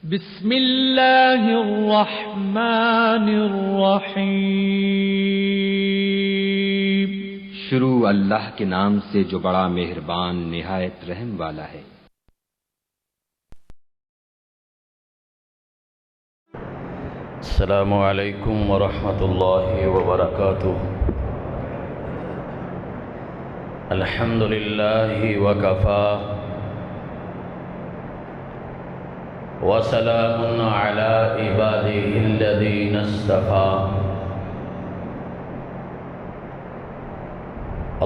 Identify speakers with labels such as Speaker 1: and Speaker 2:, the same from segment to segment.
Speaker 1: بسم اللہ الرحمن الرحیم۔
Speaker 2: شروع اللہ کے نام سے جو بڑا مہربان نہایت رحم والا ہے۔
Speaker 3: السلام علیکم ورحمۃ اللہ وبرکاتہ۔ الحمد للہ وکفا وسلام علی عباده الذین اصطفى۔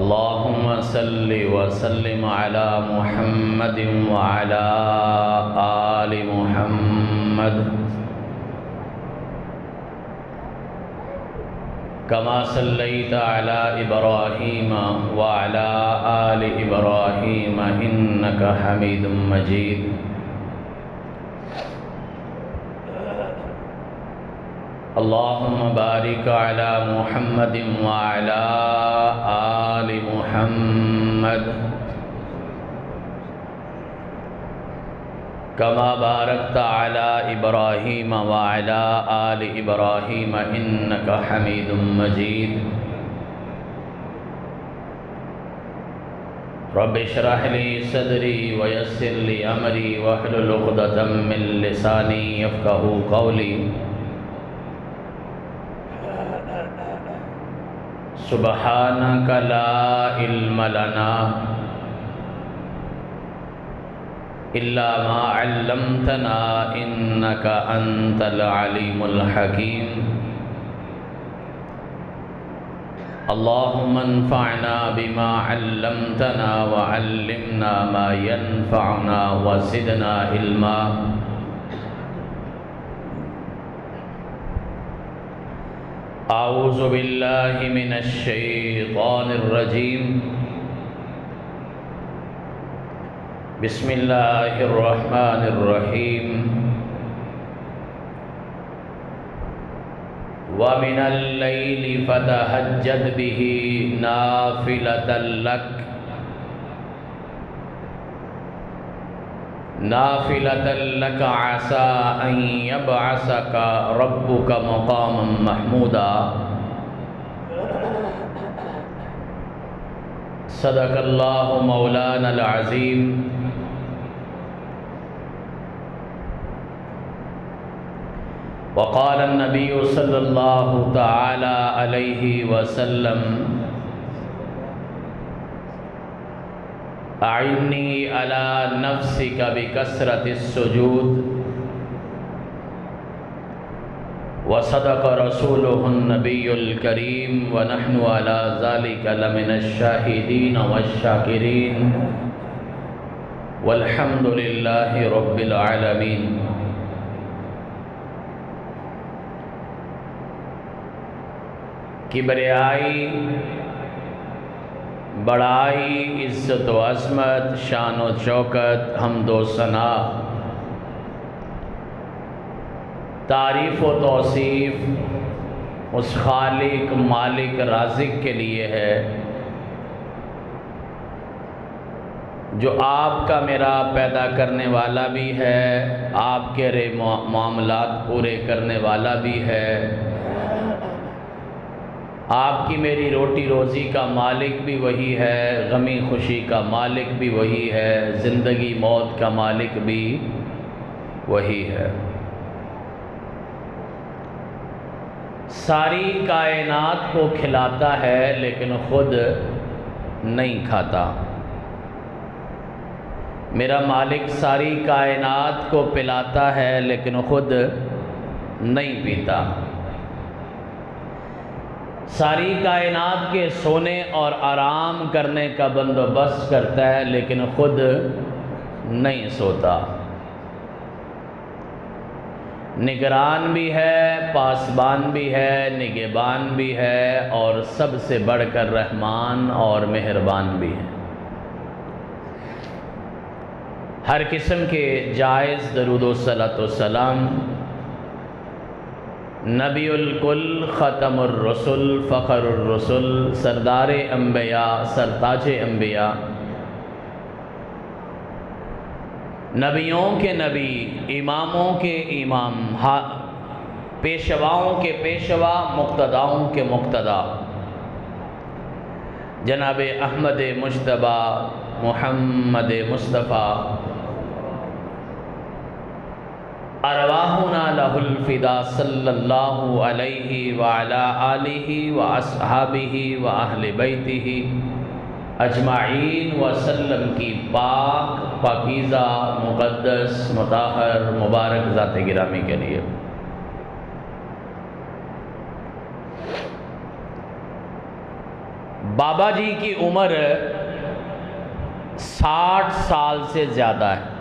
Speaker 3: اللہم صل وسلم علی محمد وعلی آل محمد کما صلیت علی ابراہیم وعلی آل ابراہیم انک حمید مجید۔ اللہم بارک علی محمد وعلی آل محمد کما بارکت علی ابراہیم وعلی آل ابراہیم انک حمید مجید۔ رب اشرح لی صدری ویسر لی امری واحلل عقدۃ من لسانی یفقہوا قولی۔ سبحانک لا علم لنا الا ما علمتنا انک انت العلیم الحکیم۔ اللہم انفعنا بما علمتنا وعلمنا ما ينفعنا وزدنا علما۔ اعوذ باللہ من الشیطان الرجیم۔ بسم اللہ الرحمن الرحیم۔ وَمِنَ اللَّيْلِ فَتَهَجَّدْ بِهِ نَافِلَةً لَكَ عَسَىٰ أَن يَبْعَثَكَ رَبُّكَ مَقَامًا مَحْمُودًا۔ صدق اللہ مولانا العظیم۔ وقال النبی صلی اللہ تعالی علیہ وسلم اعنی علی نفسک بکثرۃ السجود۔ وصدق رسولہ النبی الکریم ونحن علی ذلک لمن الشاہدین والشاکرین والحمد للہ رب العالمین۔ کبریائی، بڑائی، عزت و عظمت، شان و شوکت، حمد و ثنا، تعریف و توصیف اس خالق مالک رازق کے لیے ہے جو آپ کا میرا پیدا کرنے والا بھی ہے، آپ کے معاملات پورے کرنے والا بھی ہے، آپ کی میری روٹی روزی کا مالک بھی وہی ہے، غمی خوشی کا مالک بھی وہی ہے، زندگی موت کا مالک بھی وہی ہے۔ ساری کائنات کو کھلاتا ہے لیکن خود نہیں کھاتا۔ میرا مالک ساری کائنات کو پلاتا ہے لیکن خود نہیں پیتا۔ ساری کائنات کے سونے اور آرام کرنے کا بندوبست کرتا ہے لیکن خود نہیں سوتا۔ نگران بھی ہے، پاسبان بھی ہے، نگہبان بھی ہے، اور سب سے بڑھ کر رحمان اور مہربان بھی ہے۔ ہر قسم کے جائز درود و صلاۃ و سلام نبی الکل، ختم الرسل، فخر الرسل، سردار انبیاء، سرتاج انبیاء، نبیوں کے نبی، اماموں کے امام، پیشواؤں کے پیشوا، مقتداؤں کے مقتدا، جناب احمد مجتبی محمد مصطفیٰ ارواحنا لہ الفدا صلی اللہ علیہ وعلی آلہ واصحابہ واہل بیتہ اجمعین وسلم کی پاک پاکیزہ مقدس مطہر مبارک ذات گرامی کے لیے بابا جی کی عمر 60 سال سے زیادہ ہے.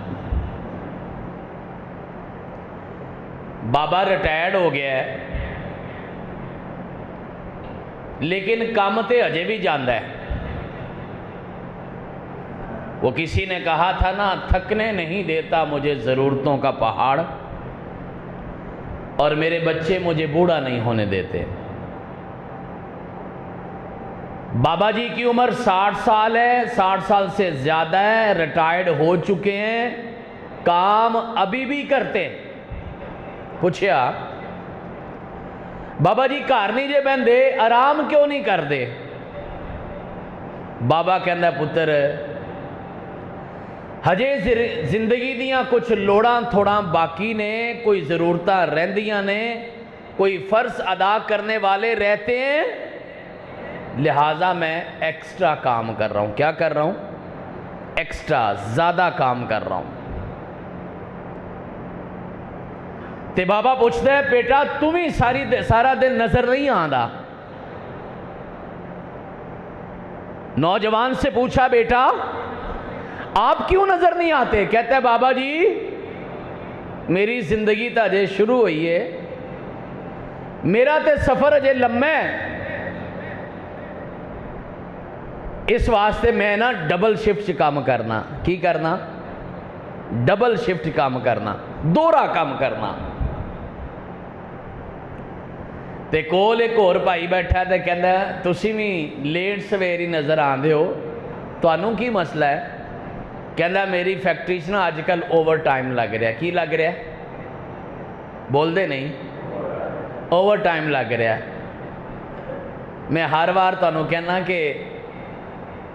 Speaker 3: بابا ریٹائرڈ ہو گیا ہے لیکن کام تے اجے بھی جاندہ ہے. وہ کسی نے کہا تھا نا، تھکنے نہیں دیتا مجھے ضرورتوں کا پہاڑ، اور میرے بچے مجھے بوڑھا نہیں ہونے دیتے. بابا جی کی عمر 60 سال ہے، 60 سال سے زیادہ ہے، ریٹائرڈ ہو چکے ہیں، کام ابھی بھی کرتے ہیں. پوچھیا بابا جی گھر نہیں جے بہندے، آرام کیوں نہیں کر دے؟ بابا کہندا پتر ہجے زندگی دیاں کچھ لوڑاں تھوڑاں باقی نے، کوئی ضرورتاں رہندیاں نے، کوئی فرض ادا کرنے والے رہتے ہیں، لہٰذا میں ایکسٹرا کام کر رہا ہوں. کیا کر رہا ہوں؟ ایکسٹرا، زیادہ کام کر رہا ہوں. تے بابا پوچھتا ہے بیٹا تم ہی سارا دن نظر نہیں آندا. نوجوان سے پوچھا بیٹا آپ کیوں نظر نہیں آتے؟ کہتا ہے بابا جی میری زندگی تا اجے شروع ہوئی ہے، میرا تے سفر اجے لمبا ہے، اس واسطے میں نا ڈبل شفٹ کام کرنا. کی کرنا؟ ڈبل شفٹ کام کرنا، دوہرا کام کرنا. تے کول ایک اور بھائی بیٹھا تے کہندا تسی بھی لیٹ سویری نظر آندے ہو، تانوں کی مسئلہ ہے؟ کہندا میری فیکٹری چ نا اج کل اوور ٹائم لگ رہا ہے. کی لگ رہا ہے؟ بول دے نہیں، اوور ٹائم لگ رہا ہے. میں ہر بار تانوں کہنا کہ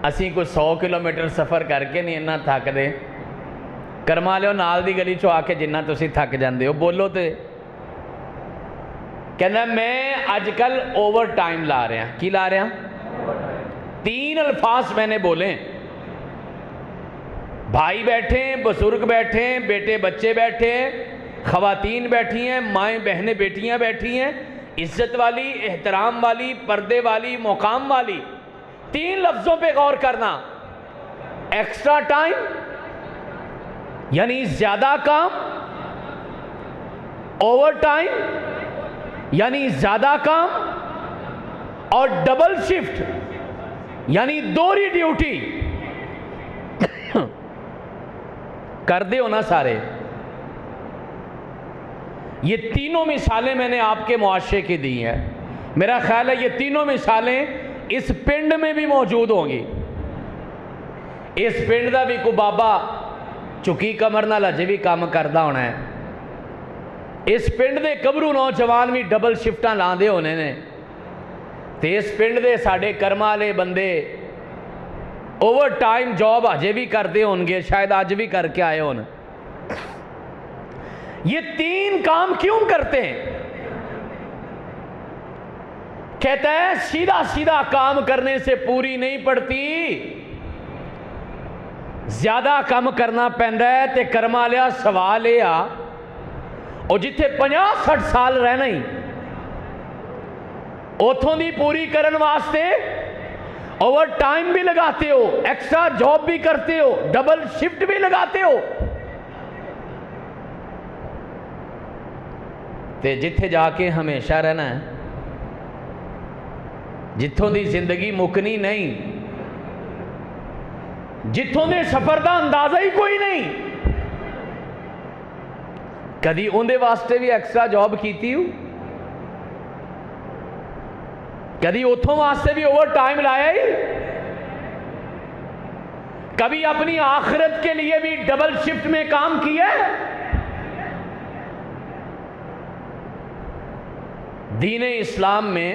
Speaker 3: اسی کوئی 100 کلومیٹر سفر کر کے نہیں اتنا تھک دے. کرما لیو نال دی گلی چو آ کے جنہ تسی تھک جاندے ہو، بولو تے. کہنا میں اج کل اوور ٹائم لا رہا. کی لا رہا؟ 3 الفاظ میں نے بولے. بھائی بیٹھے ہیں، بزرگ بیٹھے ہیں، بیٹے بچے بیٹھے ہیں، خواتین بیٹھی ہیں، مائیں بہنیں بیٹیاں بیٹھی ہیں، عزت والی، احترام والی، پردے والی، مقام والی. 3 لفظوں پہ غور کرنا. ایکسٹرا ٹائم یعنی زیادہ کام، اوور ٹائم یعنی زیادہ کام، اور ڈبل شفٹ یعنی دوہری ڈیوٹی. کر دے ہو نا سارے؟ یہ تینوں مثالیں میں نے آپ کے معاشرے کی دی ہیں. میرا خیال ہے یہ تینوں مثالیں اس پنڈ میں بھی موجود ہوں گی. اس پنڈ دا بھی کو بابا چکی کمر نال اجے بھی کام کردا ہونا ہے. اس پنڈ دے قبرو نوجوان بھی ڈبل شفٹاں لاندے ہونے نے. تے اس پنڈ دے ساڈے کرما والے بندے اوور ٹائم جاب اجے بھی کرتے ہون گے، شاید اج بھی کر کے آئے ہون. یہ 3 کام کیوں کرتے ہیں؟ کہتا ہے سیدھا سیدھا کام کرنے سے پوری نہیں پڑتی، زیادہ کام کرنا پیندا ہے. تے کرما لیا سوال یہ آ اور جتھے 50-60 سال رہنا ہی اتھوں دی پوری کرن واسطے اوور ٹائم بھی لگاتے ہو، ایکسٹرا جاب بھی کرتے ہو، ڈبل شفٹ بھی لگاتے ہو. تے جتھے جا کے ہمیشہ رہنا ہے، جتھوں دی زندگی مکنی نہیں، جتھوں دے سفر دا اندازہ ہی کوئی نہیں، کدی اندے واسطے بھی ایکسٹرا جاب کیتی ہو؟ کدی اتھوں واسطے بھی اوور ٹائم لایا ہی؟ کبھی اپنی آخرت کے لیے بھی ڈبل شفٹ میں کام کیا ہے؟ دین اسلام میں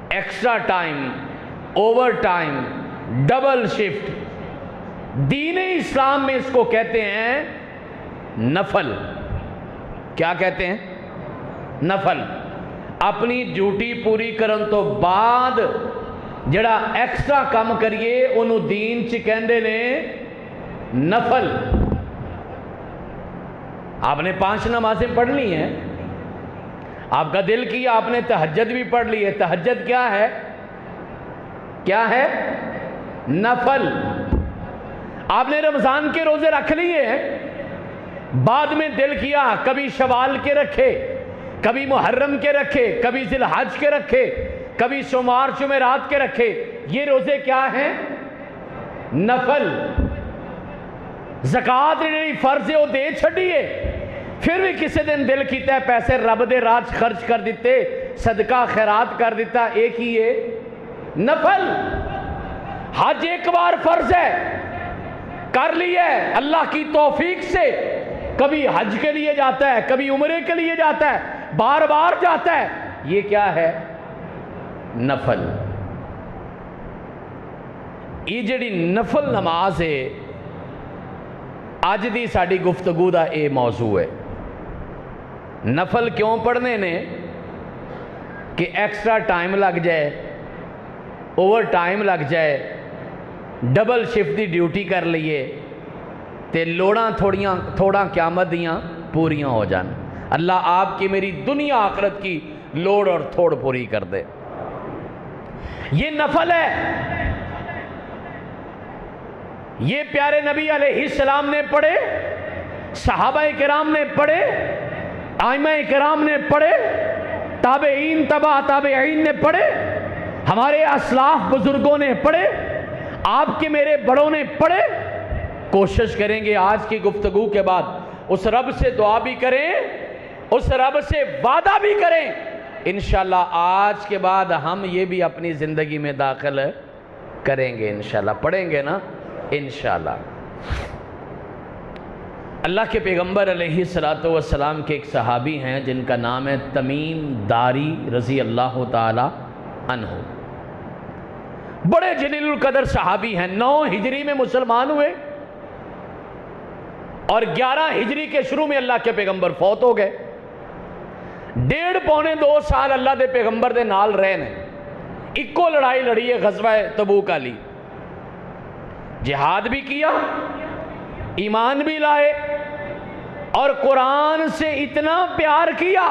Speaker 3: extra time, over time, double shift, دین اسلام میں اس کو کہتے ہیں نفل۔ کیا کہتے ہیں؟ نفل۔ اپنی ڈیوٹی پوری کرن تو بعد جڑا ایکسٹرا کام کریے انہوں دین چ کہندے نے نفل۔ آپ نے 5 نمازیں پڑھ لی ہیں، آپ کا دل کیا آپ نے تہجد بھی پڑھ لی ہے۔ تہجد کیا ہے؟ کیا ہے؟ نفل۔ آپ نے رمضان کے روزے رکھ لیے ہیں، بعد میں دل کیا کبھی شوال کے رکھے، کبھی محرم کے رکھے، کبھی ذی الحج کے رکھے، کبھی سوموار جمعرات کے رکھے۔ یہ روزے کیا ہیں؟ نفل۔ زکوٰۃ جڑی فرض ہے وہ دے چھڈیے، پھر بھی کسی دن دل کیتا ہے پیسے رب دے راہ خرچ کر دیتے، صدقہ خیرات کر دیتا، ایک ہی ہے نفل۔ حج ایک بار فرض ہے، کر لیا ہے اللہ کی توفیق سے، کبھی حج کے لیے جاتا ہے، کبھی عمرے کے لیے جاتا ہے، بار بار جاتا ہے، یہ کیا ہے؟ نفل۔ یہ جڑی نفل نماز ہے اج دی ساڈی گفتگو دا اے موضوع ہے۔ نفل کیوں پڑھنے نے؟ کہ ایکسٹرا ٹائم لگ جائے، اوور ٹائم لگ جائے، ڈبل شفٹ دی ڈیوٹی کر لئیے تے لوڑاں تھوڑا قیامت دیاں پوریاں ہو جان۔ اللہ آپ کی میری دنیا آخرت کی لوڑ اور تھوڑ پوری کر دے۔ یہ نفل ہے، یہ پیارے نبی علیہ السلام نے پڑھے، صحابہ کرام نے پڑھے، ائمہ کرام نے پڑھے، تابعین تبع تابعین نے پڑھے، ہمارے اسلاف بزرگوں نے پڑھے، آپ کے میرے بڑوں نے پڑھے۔ کوشش کریں گے آج کی گفتگو کے بعد اس رب سے دعا بھی کریں، اس رب سے وعدہ بھی کریں، انشاءاللہ آج کے بعد ہم یہ بھی اپنی زندگی میں داخل کریں گے انشاءاللہ۔ پڑھیں گے نا انشاءاللہ۔ اللہ کے پیغمبر علیہ السلام کے ایک صحابی ہیں جن کا نام ہے تمیم داری رضی اللہ تعالی عنہ۔ بڑے جلیل القدر صحابی ہیں، 9 ہجری میں مسلمان ہوئے اور 11 ہجری کے شروع میں اللہ کے پیغمبر فوت ہو گئے۔ 1.5-2 سال اللہ دے پیغمبر دے نال رہنے، ایکو لڑائی لڑی ہے غزوہ تبوک علی، جہاد بھی کیا، ایمان بھی لائے اور قرآن سے اتنا پیار کیا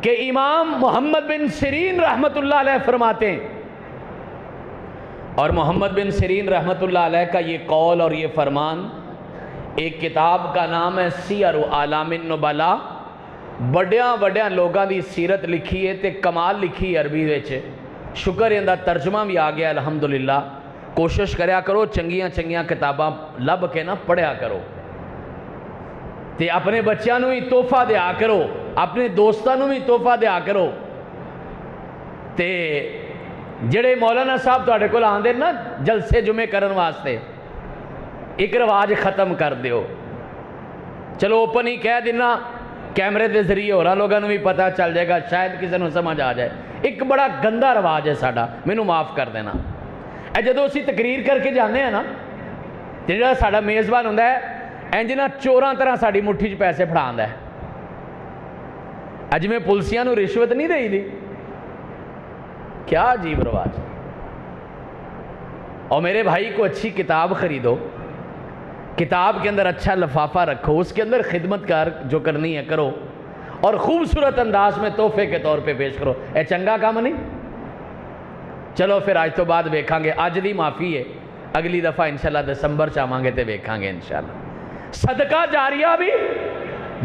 Speaker 3: کہ امام محمد بن سیرین رحمت اللہ علیہ فرماتے ہیں، اور محمد بن سیرین رحمت اللہ علیہ کا یہ قول اور یہ فرمان، ایک کتاب کا نام ہے سیر اعلام النبلاء، بڑیاں لوگاں دی سیرت لکھی ہے تے کمال لکھی ہے عربی وچ، شکر ہے دا ترجمہ بھی آ گیا الحمدللہ۔ کوشش کریا کرو چنگیاں کتاباں لب کے نہ پڑھیا کرو تے اپنے بچیاں نو بھی تحفہ دیا کرو، اپنے دوستاں نو بھی تحفہ دیا کرو تے جڑے مولانا صاحب تواڈے کول آندے نا جلسے جمعے کرن واسطے، ایک رواج ختم کر دیو، چلو اوپن ہی کہہ دینا، کیمرے دے ذریعے ہو رہا لوگوں بھی پتہ چل جائے گا، شاید کسی نے سمجھ آ جائے۔ ایک بڑا گندا رواج ہے ساڈا، مینوں معاف کر دینا۔ اے جدوں اسی تقریر کر کے جانے ہیں نا، جڑا ساڈا میزبان ہوندا ہے انج نہ چوراں طرح ساڈی مٹھی 'چ پیسے پھڑاندا ہے۔ اج میں پولیسیاں نو رشوت نہیں دئی دی، کیا عجیب رواج۔ اور میرے بھائی کو اچھی کتاب خریدو، کتاب کے اندر اچھا لفافہ رکھو، اس کے اندر خدمت کار جو کرنی ہے کرو، اور خوبصورت انداز میں تحفے کے طور پہ پیش کرو۔ اے چنگا کام نہیں؟ چلو پھر آج تو بعد ویکھاں گے، آج دی معافی ہے، اگلی دفعہ انشاءاللہ دسمبر چاہاں گے تے ویکھاں گے انشاءاللہ۔ صدقہ جاریہ بھی،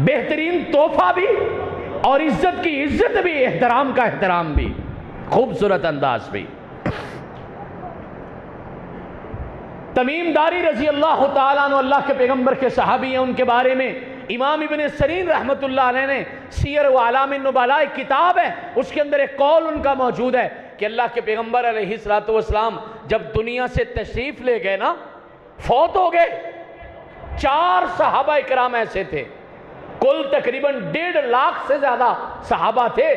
Speaker 3: بہترین تحفہ بھی، اور عزت کی عزت بھی، احترام کا احترام بھی، خوبصورت انداز بھی۔ تمیم داری رضی اللہ تعالیٰ عنہ اللہ کے پیغمبر کے صحابی ہیں، ان کے بارے میں امام ابن سیرین رحمت اللہ علیہ نے سیر و اعلام النبلاء ایک کتاب ہے، اس کے اندر ایک قول ان کا موجود ہے کہ اللہ کے پیغمبر علیہ الصلوۃ والسلام جب دنیا سے تشریف لے گئے نا، فوت ہو گئے، 4 صحابہ اکرام ایسے تھے، کل تقریباً 1.5 لاکھ سے زیادہ صحابہ تھے،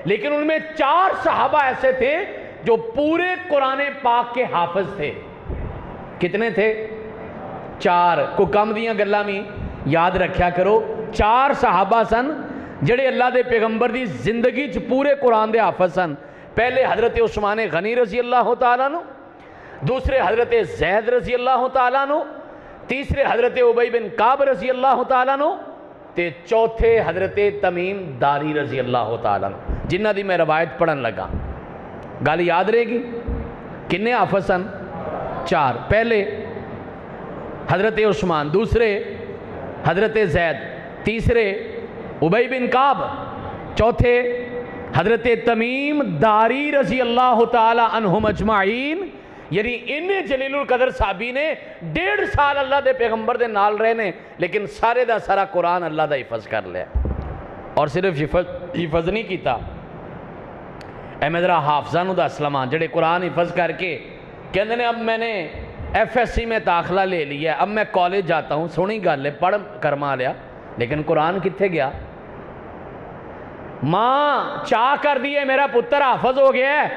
Speaker 3: لیکن ان میں 4 صحابہ ایسے تھے جو پورے قرآن پاک کے حافظ تھے۔ کتنے تھے؟ 4۔ کو کم دیاں گلاں میں یاد رکھیا کرو، 4 صحابہ سن جڑے اللہ دے پیغمبر دی زندگی چ پورے قرآن دے حافظ سن۔ پہلے حضرت عثمان غنی رضی اللہ تعالیٰ عنہ، دوسرے حضرت زید رضی اللہ تعالیٰ عنہ، تیسرے حضرت ابی بن کعب رضی اللہ تعالیٰ عنہ، تے چوتھے حضرت تمیم داری رضی اللہ تعالیٰ عنہ، جنہ دی میں روایت پڑھن لگا۔ گل یاد رہے گی؟ کنے حافظ سن؟ 4۔ پہلے حضرت عثمان، دوسرے حضرت زید، تیسرے ابی بن کعب، چوتھے حضرت تمیم داری رضی اللہ تعالی عنہم اجمعین۔ یعنی انہیں جلیل القدر صحابی نے 1.5 سال اللہ دے پیغمبر دے نال رہنے، لیکن سارے دا سارا قرآن اللہ دا حفظ کر لیا، اور صرف حفظ نہیں کیتا۔ اے میں ذرا حافظانو دا اسلام جڑے قرآن حفظ کر کے کہندے نے اب میں نے FSC میں داخلہ لے لیا ہے، اب میں کالج جاتا ہوں، سونی گل ہے، پڑھ کرما لیا، لیکن قرآن کتھے گیا؟ ماں چاہ کر دیئے میرا پتر حافظ ہو گیا ہے،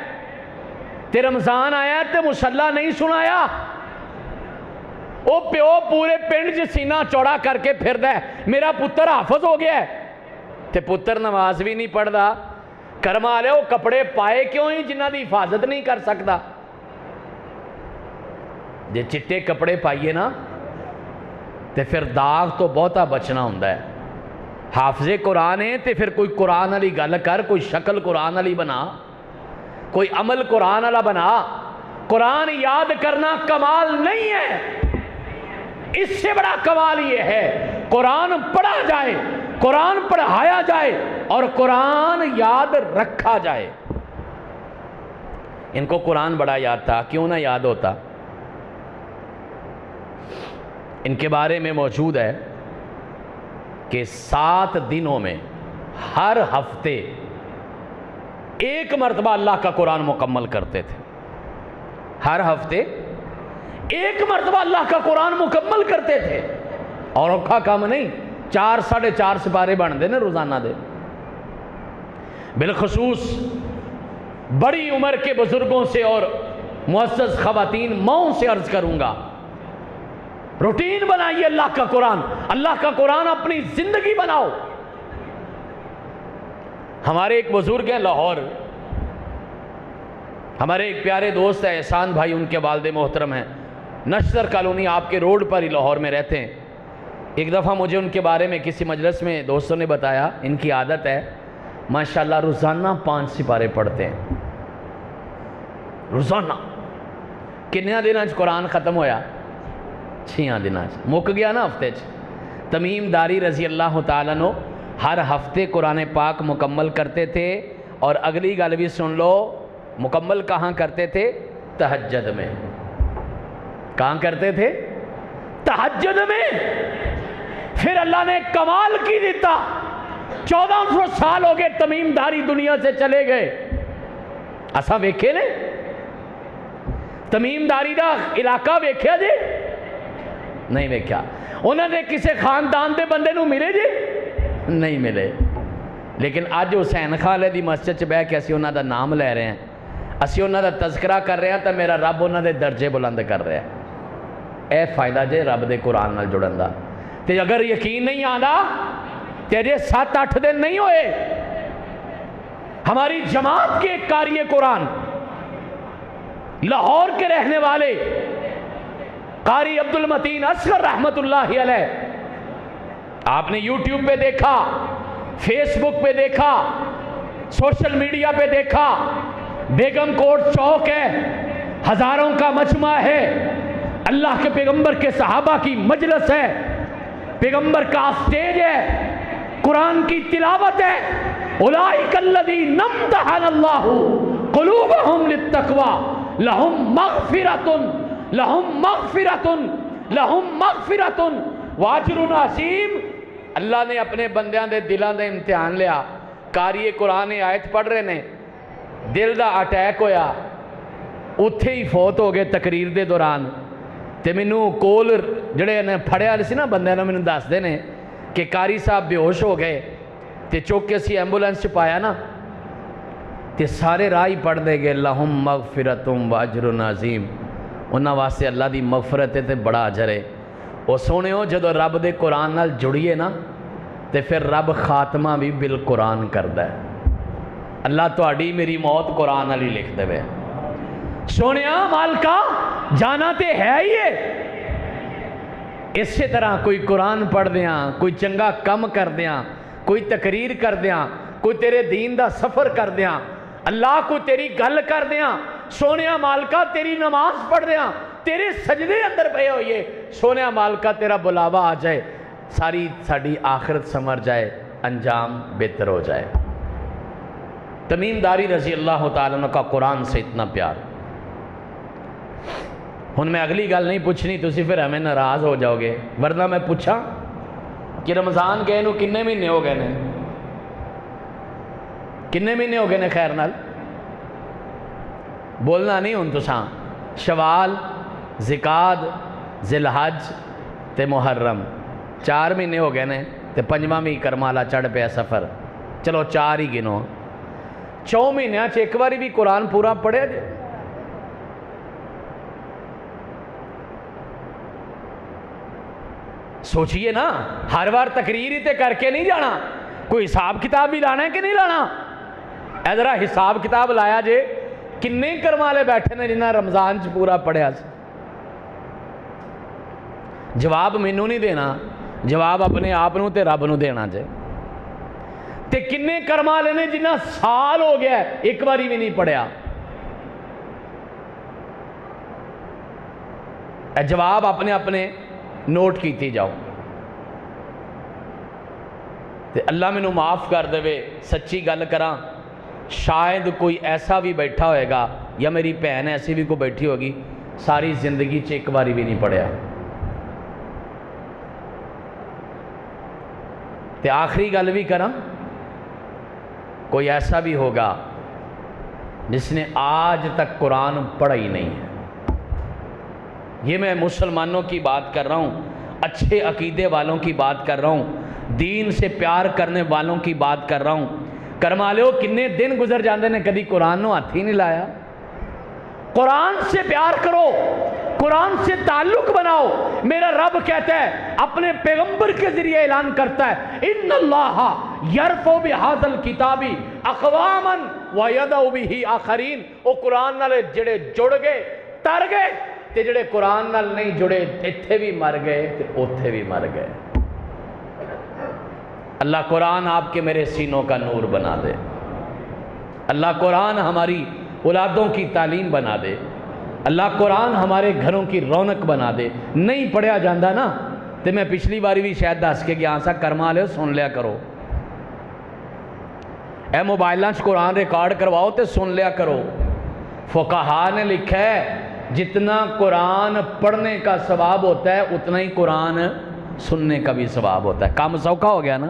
Speaker 3: تے رمضان آیا تے مصلی نہیں سنایا، او پیو پورے پنڈ جو سینہ چوڑا کر کے پھر دے میرا پتر حافظ ہو گیا ہے، تے پتر نماز بھی نہیں پڑھ دا، کرما لے وہ کپڑے پائے کیوں ہی جنہ دی حفاظت نہیں کر سکتا؟ جے چٹے کپڑے پائیے نا تے پھر داغ تو بہتا بچنا ہوندہ ہے۔ حافظ قرآن ہے تے پھر کوئی قرآن علی گل کر، کوئی شکل قرآن علی بنا، کوئی عمل قرآن علی بنا۔ قرآن یاد کرنا کمال نہیں ہے، اس سے بڑا کمال یہ ہے قرآن پڑھا جائے، قرآن پڑھایا جائے اور قرآن یاد رکھا جائے۔ ان کو قرآن بڑا یاد تھا، کیوں نہ یاد ہوتا؟ ان کے بارے میں موجود ہے کہ 7 دنوں میں ہر ہفتے 1 مرتبہ اللہ کا قرآن مکمل کرتے تھے۔ ہر ہفتے 1 مرتبہ اللہ کا قرآن مکمل کرتے تھے، اور اوکھا کام نہیں، 4 ساڑھے 4 سپارے بن دے نا روزانہ دے۔ بالخصوص بڑی عمر کے بزرگوں سے اور معزز خواتین ماؤں سے عرض کروں گا، روٹین بنائیے اللہ کا قرآن اپنی زندگی بناؤ۔ ہمارے ایک بزرگ ہیں لاہور، ہمارے ایک پیارے دوست ہیں احسان بھائی، ان کے والد محترم ہیں، نشتر کالونی آپ کے روڈ پر ہی لاہور میں رہتے ہیں۔ ایک دفعہ مجھے ان کے بارے میں کسی مجلس میں دوستوں نے بتایا، ان کی عادت ہے ماشاءاللہ روزانہ 5 سپارے پڑھتے ہیں، روزانہ۔ کنیا دنوں قرآن ختم ہویا؟ 6 دنوں مک گیا نا ہفتے چ۔ تمیم داری رضی اللہ تعالیٰ عنہ ہر ہفتے قرآن پاک مکمل کرتے تھے، اور اگلی گل بھی سن لو، مکمل کہاں کرتے تھے؟ تہجد میں۔ کہاں کرتے تھے؟ تہجد میں۔ پھر اللہ نے کمال کی دیتا، 1400 سال ہو گئے تمیم داری دنیا سے چلے گئے، اساں ویکھے نے تمیم داری دا علاقہ ویکھیا جی؟ نہیں ویکھیا۔ انہوں نے کسے خاندان دے بندے نو ملے جی؟ نہیں ملے۔ لیکن آج حسین خالے دی مسجد چ بہ کے اسی انہوں دا نام لے رہے ہیں، اسی انہوں دا تذکرہ کر رہے ہیں، تو میرا رب انہوں دے درجے بلند کر رہے ہیں۔ اے فائدہ جے رب دے قرآن نال جڑن دا۔ تے اگر یقین نہیں آندا تے جے 7-8 دن نہیں ہوئے، ہماری جماعت کے ایک قاری قرآن لاہور کے رہنے والے قاری عبد المتین اصغر رحمت اللہ علیہ، آپ نے یوٹیوب پہ دیکھا، فیس بک پہ دیکھا، سوشل میڈیا پہ دیکھا، بیگم کوٹ چوک ہے، ہزاروں کا مجمع ہے، اللہ کے پیغمبر کے صحابہ کی مجلس ہے، پیغمبر کا اسٹیج ہے، قرآن کی تلاوت ہے۔ اولئک الذین امتحن اللہ قلوبہم للتقوی لہم مغفرۃ واجر عظیم۔ اللہ نے اپنے بندیاں دے دلاں دے امتحان لیا۔ قاری قرآن آیت پڑھ رہے نے، دل دا اٹیک ہویا، اتھے ہی فوت ہو گئے تقریر دے دوران. تے مینوں کول جڑے نے پھڑیا سی نا بندے نے مینوں دس دے نے کہ قاری صاحب بے ہوش ہو گئے. تے چوک کے اسی ایمبولینس چ پایا نا تے سارے راہ ہی پڑھ دے گئے لہم مغفرتم و اجر عظیم. انہاں واسطے اللہ دی مغفرت ہے تے بڑا اجر ہے. او سونےو جدو رب دے قرآن نال جڑیے نا تے پھر رب خاتمہ بھی بالقرآن کردا ہے. اللہ تہاڈی میری موت قرآن والی لکھ دے. سونیا مالکا جانا تے ہے ہی ہے. اسی طرح کوئی قرآن پڑھ دیاں، کوئی چنگا کم کر دیاں، کوئی تقریر کر دیاں، کوئی تیرے دین دا سفر کر دیاں، اللہ کو تیری گل کر دیاں، سونیا مالکا تیری نماز پڑھ دیاں، تیرے سجدے اندر پہ ہوئیے، سونیا مالکا تیرا بلاوا آ جائے، ساری ساڑی آخرت سمر جائے، انجام بہتر ہو جائے. تمیم داری رضی اللہ تعالیٰ عنہ کا قرآن سے اتنا پیار. ہن میں اگلی گل نہیں پوچھنی، تسی پھر ہمیں ناراض ہو جاؤ گے، ورنہ میں پوچھا کہ رمضان گئے نو کنے مہینے ہو گئے نے؟ کنے مہینے ہو گئے نے خیر نال؟ بولنا نہیں ہن تساں. شوال، ذکاد، ذی الحج تے محرم 4 مہینے ہو گئے نے تے 5واں بھی کرمالا چڑھ پیا سفر. چلو 4 ہی گنو. 4 مہینیاں چ ایک باری بھی قرآن پورا پڑھیا جے؟ سوچئے نا، ہر بار تقریر ہی تے کر کے نہیں جانا، کوئی حساب کتاب بھی لانا ہے کہ نہیں لانا؟ اے ذرا حساب کتاب لایا جے کنے کرمالے بیٹھے نے جنہاں رمضان چ پورا پڑھیا سی؟ جواب مینوں نہیں دینا، جواب اپنے آپ نوں تے رب نوں دینا جے. تے کنے کرمالے نے جنہاں سال ہو گیا ہے ایک باری بھی نہیں پڑھیا؟ اے جواب اپنے اپنے نوٹ کیتی جاؤ. تے اللہ مینوں معاف کر دے، سچی گل کراں، شاید کوئی ایسا بھی بیٹھا ہوئے گا یا میری بہن ایسی بھی کوئی بیٹھی ہوگی ساری زندگی چ ایک باری بھی نہیں پڑھیا. تے آخری گل بھی کراں، کوئی ایسا بھی ہوگا جس نے آج تک قرآن پڑھا ہی نہیں ہے. یہ میں مسلمانوں کی بات کر رہا ہوں، اچھے عقیدے والوں کی بات کر رہا ہوں، دین سے پیار کرنے والوں کی بات کر رہا ہوں. کرمالیو کنے دن گزر جاندے نے کدی قرآن نو ہاتھ ہی نہیں لایا. قرآن سے پیار کرو، قرآن سے تعلق بناؤ. میرا رب کہتا ہے، اپنے پیغمبر کے ذریعے اعلان کرتا ہے، ان اللہ یرفع بہذا الکتاب اقواما ویضع بہ آخرین. او قرآن نال جڑے جڑ گئے تر گئے، تے جڑے قرآن نال نہیں جڑے ایتھے بھی مر گئے تے اوتھے بھی مر گئے. اللہ قرآن آپ کے میرے سینوں کا نور بنا دے. اللہ قرآن ہماری اولادوں کی تعلیم بنا دے. اللہ قرآن ہمارے گھروں کی رونق بنا دے. نہیں پڑھیا جاندہ نا تے میں پچھلی باری بھی شاید دس کے گیا سا، کرما لے سن لیا کرو. اے موبائلوں سے قرآن ریکارڈ کرواؤ تے سن لیا کرو. فقہا نے لکھا ہے جتنا قرآن پڑھنے کا ثواب ہوتا ہے اتنا ہی قرآن سننے کا بھی ثواب ہوتا ہے. کام سوکھا ہو گیا نا.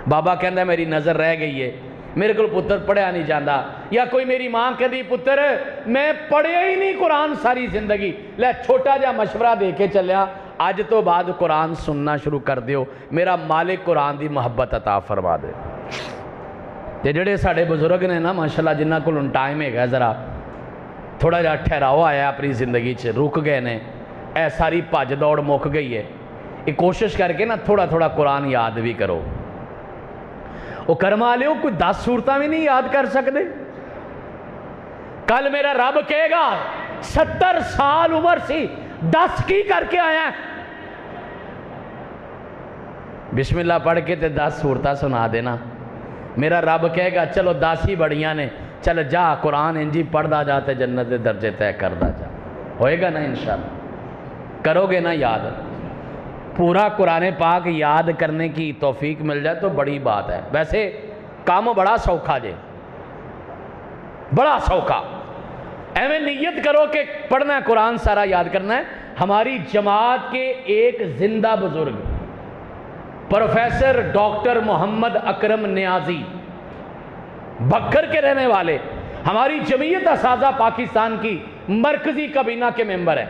Speaker 3: بابا کہندا ہے میری نظر رہ گئی ہے، میرے کو پتر پڑھیا نہیں جاندہ، یا کوئی میری ماں کہتی پتر میں پڑھیا ہی نہیں قرآن ساری زندگی. لے چھوٹا جا مشورہ دے کے چلیا، اج تو بعد قرآن سننا شروع کر دیو، میرا مالک قرآن دی محبت عطا فرما دے. تے جڑے ساڑے بزرگ نے نا ماشاءاللہ جنہاں کو ٹائم ہے ذرا تھوڑا جا ٹھہراؤ آیا اپنی زندگی چ، رک گئے نے، اے ساری بھج دوڑ مک گئی ہے. یہ کوشش کر کے نا تھوڑا تھوڑا قرآن یاد بھی کرو. وہ کرما لیو کوئی 10 سورتاں بھی نہیں یاد کر سکتے. کل میرا رب کہے گا 70 سال عمر سی 10 کی کر کے آیا ہے. بسم اللہ پڑھ کے تے 10 سورتاں سنا دینا. میرا رب کہے گا چلو 10 ہی بڑیاں نے، چل جا قرآن انجی پڑھدا جاتے جنت دے درجے طے کردا جا. ہوئے گا نا انشاءاللہ؟ کرو گے نا یاد؟ پورا قرآن پاک یاد کرنے کی توفیق مل جائے تو بڑی بات ہے. ویسے کام بڑا سوکھا جے، بڑا سوکھا. ایویں نیت کرو کہ پڑھنا ہے قرآن سارا یاد کرنا ہے. ہماری جماعت کے ایک زندہ بزرگ پروفیسر ڈاکٹر محمد اکرم نیازی بکر کے رہنے والے، ہماری جمعیت اساتذہ پاکستان کی مرکزی کابینہ کے ممبر ہے.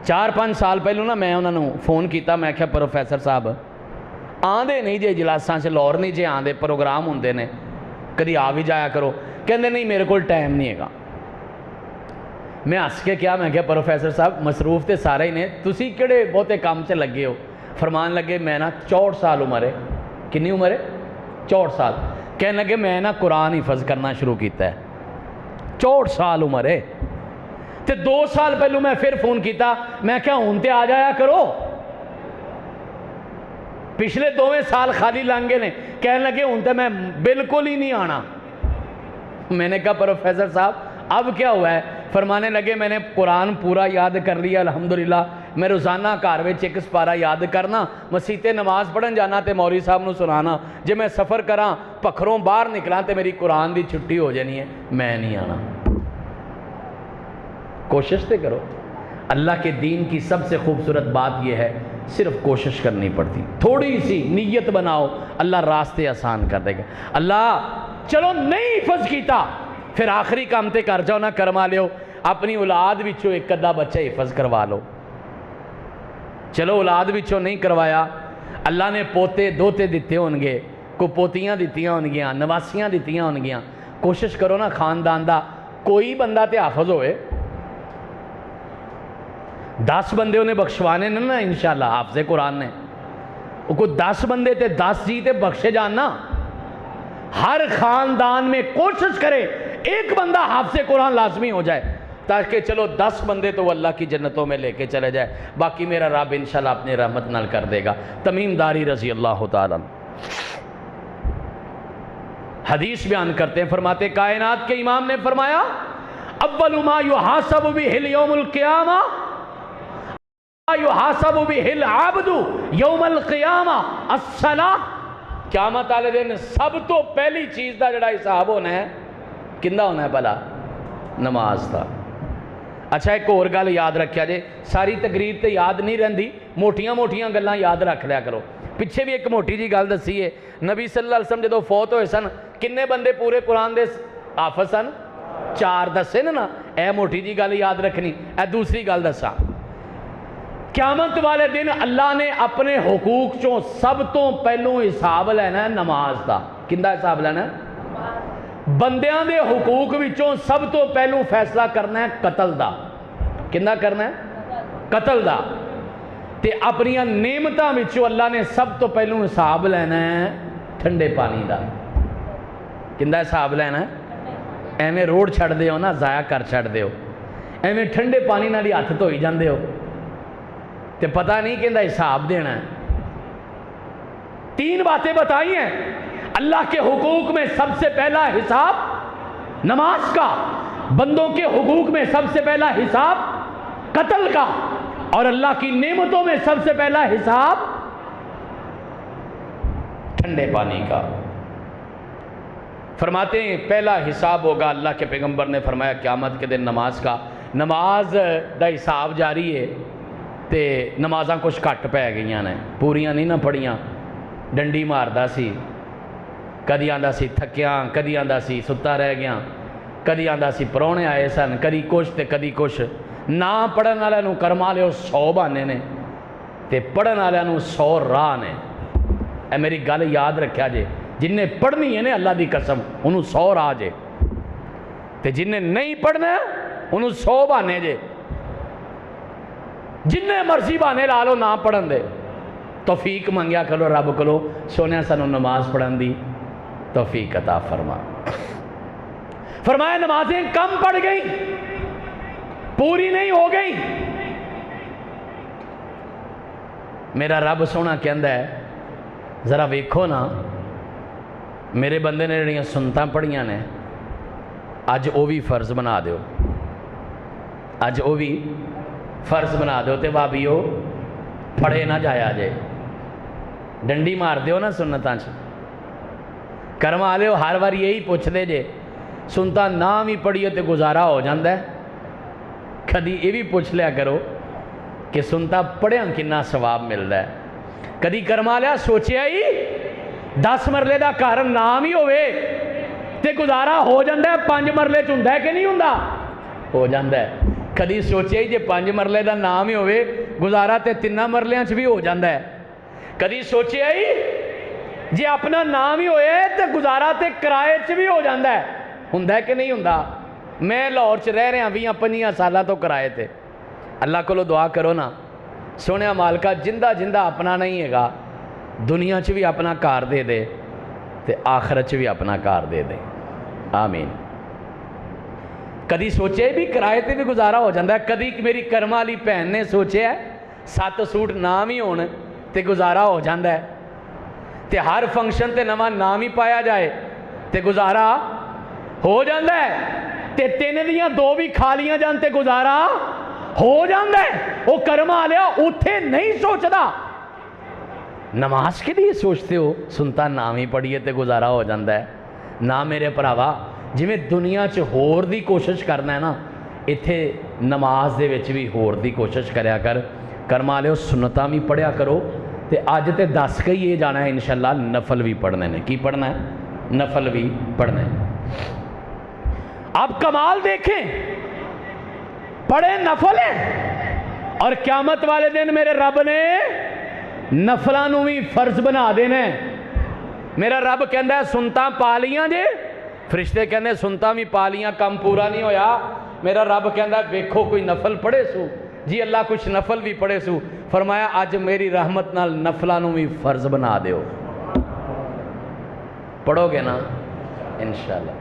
Speaker 3: 4-5 سال پہلوں نا میں انہوں نے فون کیتا, میں کہا پروفیسر صاحب آندے نہیں جے اجلاساں سے لاہور نہیں جے آندے, پروگرام ہوندے نے کدی آ بھی جایا کرو. کہندے نہیں میرے کو ٹائم نہیں ہے گا. میں ہس کے کیا, میں کہا پروفیسر صاحب مصروف تے سارے ہی نے, تسی کہڑے بہتے کام سے لگے ہو. فرمان لگے میں نا 64 سال عمر ہے. کنی عمر ہے؟ 64 سال. کہنے لگے میں نا قرآن حفظ کرنا شروع کیتا ہے. 64 سال عمر ہے. تے 2 سال پہلو میں پھر فون کیتا, میں کہا ہون تے آ جایا کرو, پچھلے 2 سال خالی لانگے نے. کہنے لگے ہون تے میں بالکل ہی نہیں آنا. میں نے کہا پروفیسر صاحب اب کیا ہوا ہے؟ فرمانے لگے میں نے قرآن پورا یاد کر لیا الحمدللہ. میں روزانہ گھر وچ 1 سپارہ یاد کرنا, مسیتے نماز پڑھن جانا تے مولوی صاحب نو سنانا. جے میں سفر کراں پکھروں باہر نکلاں تے میری قرآن دی چھٹی ہو جانی ہے, میں نہیں آنا. کوشش تے کرو. اللہ کے دین کی سب سے خوبصورت بات یہ ہے, صرف کوشش کرنی پڑتی. تھوڑی سی نیت بناؤ, اللہ راستے آسان کر دے گا. اللہ چلو نہیں حفظ کیتا, پھر آخری کام تے کر جاؤ نا, کرما لیو اپنی اولاد وچوں 1 بچہ حفظ کروا لو. چلو اولاد وچوں نہیں کروایا, اللہ نے پوتے دوتے دیتے ہون گے, کو پوتیاں دیتیاں ہون گیاں, نواسیاں دیتیاں ہون گیاں. کوشش کرو نا خاندان دا کوئی بندہ تے حافظ ہوئے. 10 بندے انہیں بخشوانے نا انشاءاللہ حافظ قرآن نے. وہ کوئی 10 بندے تے 10 جی تے بخشے جاننا. ہر خاندان میں کوشش کرے 1 بندہ حافظ قرآن لازمی ہو جائے, تاکہ چلو 10 بندے تو اللہ کی جنتوں میں لے کے چلے جائے, باقی میرا رب انشاءاللہ اپنی رحمت نال کر دے گا. تمیم داری رضی اللہ تعالیٰ حدیث بیان کرتے ہیں, فرماتے کائنات کے امام نے فرمایا اول ما یحاسب بہ یوم القیامہ یحاسب بہ العبد یوم القیامہ الصلاۃ. قیامت والے دن سب تو پہلی چیز دا جڑا حساب ہونا ہے کندا ہونا ہے بھلا؟ نماز دا. اچھا ایک اور گل یاد رکھیا جے, ساری تقریر تے یاد نہیں رہندی, موٹیاں موٹیاں گلاں یاد رکھ لیا کرو. پیچھے بھی ایک موٹی جی گل دسی ہے, نبی صلی اللہ علیہ وسلم جدو فوت ہوئے سن کنے بندے پورے قرآن دے حافظ سن؟ 4 دسے نا. اے موٹی جی گل یاد رکھنی. اے دوسری گل دسا, قیامت والے دن اللہ نے اپنے حقوق چوں سب تو پہلوں حساب لینا ہے نماز دا. کندا حساب لینا ہے؟ بندیاں دے حقوق وچوں سب تو پہلوں فیصلہ کرنا ہے قتل دا. کندا کرنا ہے؟ قتل دا. تے اپنی نعمتاں وچوں اللہ نے سب تو پہلوں حساب لینا ہے ٹھنڈے پانی دا. کندا حساب لینا ہے؟ ایویں روڈ چھڑ دے ہو نا, ضائع کر چھڑ دے ہو, ایویں ٹھنڈے پانی نال ہی ہاتھ دھوئی جاندے ہو تے پتہ نہیں کہ حساب دینا ہے. 3 باتیں بتائی ہیں. اللہ کے حقوق میں سب سے پہلا حساب نماز کا, بندوں کے حقوق میں سب سے پہلا حساب قتل کا, اور اللہ کی نعمتوں میں سب سے پہلا حساب ٹھنڈے پانی کا. فرماتے ہیں پہلا حساب ہوگا, اللہ کے پیغمبر نے فرمایا قیامت کے دن نماز کا. نماز دا حساب جاری ہے تے نمازاں کچھ کٹ پہ گئیاں نے, پوریاں نہیں نہ پڑھیاں. ڈنڈی ماردا سی, کدی آندا سی تھکیاں, کدی آندا سی ستا رہ گیا, کدی آندا سی پرونے آئے سن, کدی کچھ تے کدی کچھ. نہ پڑھن والے نو کرما لے 100 بہانے نے تے پڑھن والے نو 100 راہ نے. اے میری گل یاد رکھیا جے, جن نے پڑھنی ہے نا اللہ دی قسم انہوں 100 راہ جے, تے جن نے نہیں پڑھنا انہوں 100 بہانے جے. جن نے مرضی بہانے لا لو نہ پڑھن دے. توفیق منگیا کرو رب کلو, سونے سانو نماز پڑھن دی توفیق عطا فرما. فرمایا نمازیں کم پڑھ گئی, پوری نہیں ہو گئی. میرا رب سونا کہندا ہے ذرا ویکھو نا, میرے بندے نے جڑیاں سنتاں پڑھیاں نے اج او بھی فرض بنا دیو, اج او بھی فرض بنا دیو. تے بابیو پڑھے نہ جایا جے, ڈنڈی مار دیو نا سنتاں چ, کرما لیو. ہر بار یہی پوچھ دے جے سنتا نام ہی پڑھیو تے گزارا ہو جاندہ ہے. کدی یہ بھی پوچھ لیا کرو کہ سنتا پڑھیاں کنا ثواب ملتا ہے. کدی کرما لیا سوچیا ہی 10 مرلے دا گھر نام ہی ہوئے تے گزارا ہو جاندہ ہے 5 مرلے چ ہوندا ہے کہ نہیں ہوندا؟ ہو جاندہ ہے۔ کدی سوچے جے 5 مرلے دا نام ہی ہوئے گزارا تے 3 مرلیاں چ بھی ہو جاندہ ہے۔ کدی سوچے جے اپنا نام ہی ہوئے تے گزارا تے کرائے چ بھی ہو جاندہ ہے، ہوندا ہے کہ نہیں ہوندا؟ میں لاہور چ رہ رہا 20-25 سالہ تو کرائے تے۔ اللہ کو دعا کرو نا سونے مالکہ جندہ جندہ اپنا نہیں ہے گا دنیا چ بھی اپنا کار دے دے تے آخرت چ بھی اپنا کار دے دے، آمین۔ کدی سوچے بھی کرائے تے بھی گزارا ہو جاندہ ہے۔ کدی میری کرما والی بہن نے سوچے ہے 7 سوٹ نام ہی ہونے تے گزارا ہو جاندہ ہے، تے ہر فنکشن تے نواں نام ہی پایا جائے تے گزارا ہو جاندہ ہے، تے 3 دیاں 2 بھی کھا لیاں جان تے گزارا ہو جاندہ ہے۔ وہ کرما والیا اتھے نہیں سوچدا، نماز کے لیے سوچتے ہو سنتا نام ہی پڑھیے تے گزارا ہو جاندہ ہے۔ نہ میرے پراوا جی میں دنیا چ ہور دی کوشش کرنا ہے نا اتھے نماز دے وچ بھی ہور دی کوشش کریا کر۔ کرما لے سنتاں بھی پڑھیا کرو تے آج تے 10 کے یہ جانا ہے انشاءاللہ نفل بھی پڑھنے نے۔ کی پڑھنا ہے؟ نفل بھی پڑھنے نے۔ اب کمال دیکھیں، پڑھے نفل ہیں اور قیامت والے دن میرے رب نے نفلانو بھی فرض بنا دینے۔ میرا رب کہندا ہے سنتاں پا لیاں جے، فرشتے کہندے سنتاں بھی پا لیاں کم پورا نہیں ہویا۔ میرا رب کہندا ہے ویکھو کوئی نفل پڑھے سو؟ جی اللہ کچھ نفل بھی پڑھے سو۔ فرمایا آج میری رحمت نال نفلانو بھی فرض بنا دیو۔ پڑھو گے نا انشاءاللہ۔